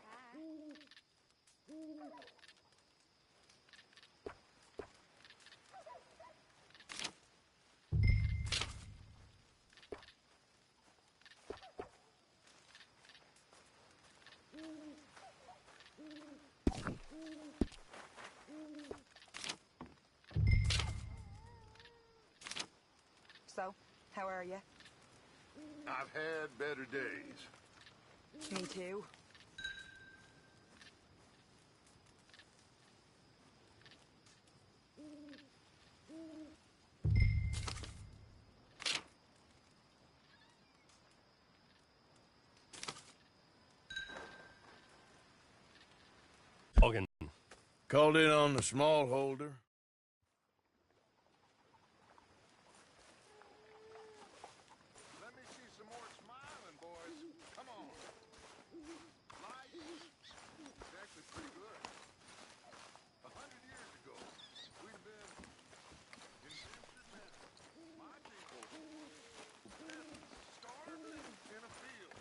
Hi. So, how are you? I've had better days. Me too. Morgan. Called in on the small holder. Let me see some more smiling, boys. Come on. Life is actually pretty good. 100 years ago, we'd been indentured men. My people were peasants, starving in a field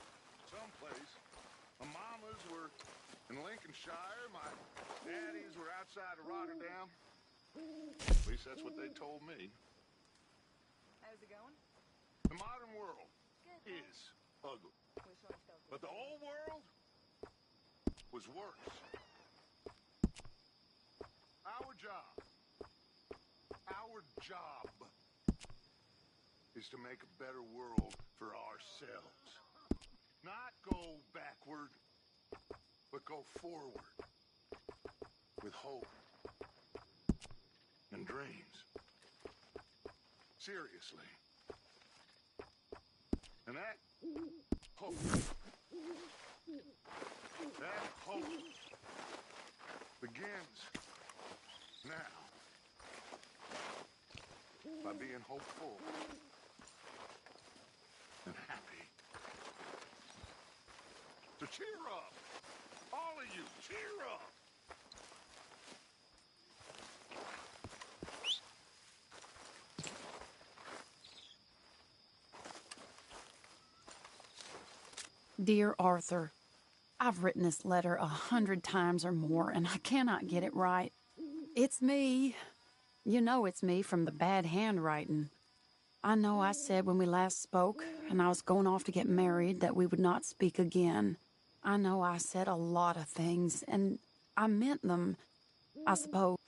someplace. My mamas were in Lincolnshire. My daddies were outside of Rotterdam. At least that's what they told me. How's it going? The modern world is ugly. But the old world was worse. Our job is to make a better world for ourselves. Not go backward, but go forward with hope and dreams. Seriously. And that hope begins now. by being hopeful and happy. So cheer up. All of you, cheer up. Dear Arthur, I've written this letter 100 times or more, and I cannot get it right. It's me. You know it's me from the bad handwriting. I know I said when we last spoke, and I was going off to get married, that we would not speak again. I know I said a lot of things, and I meant them, I suppose.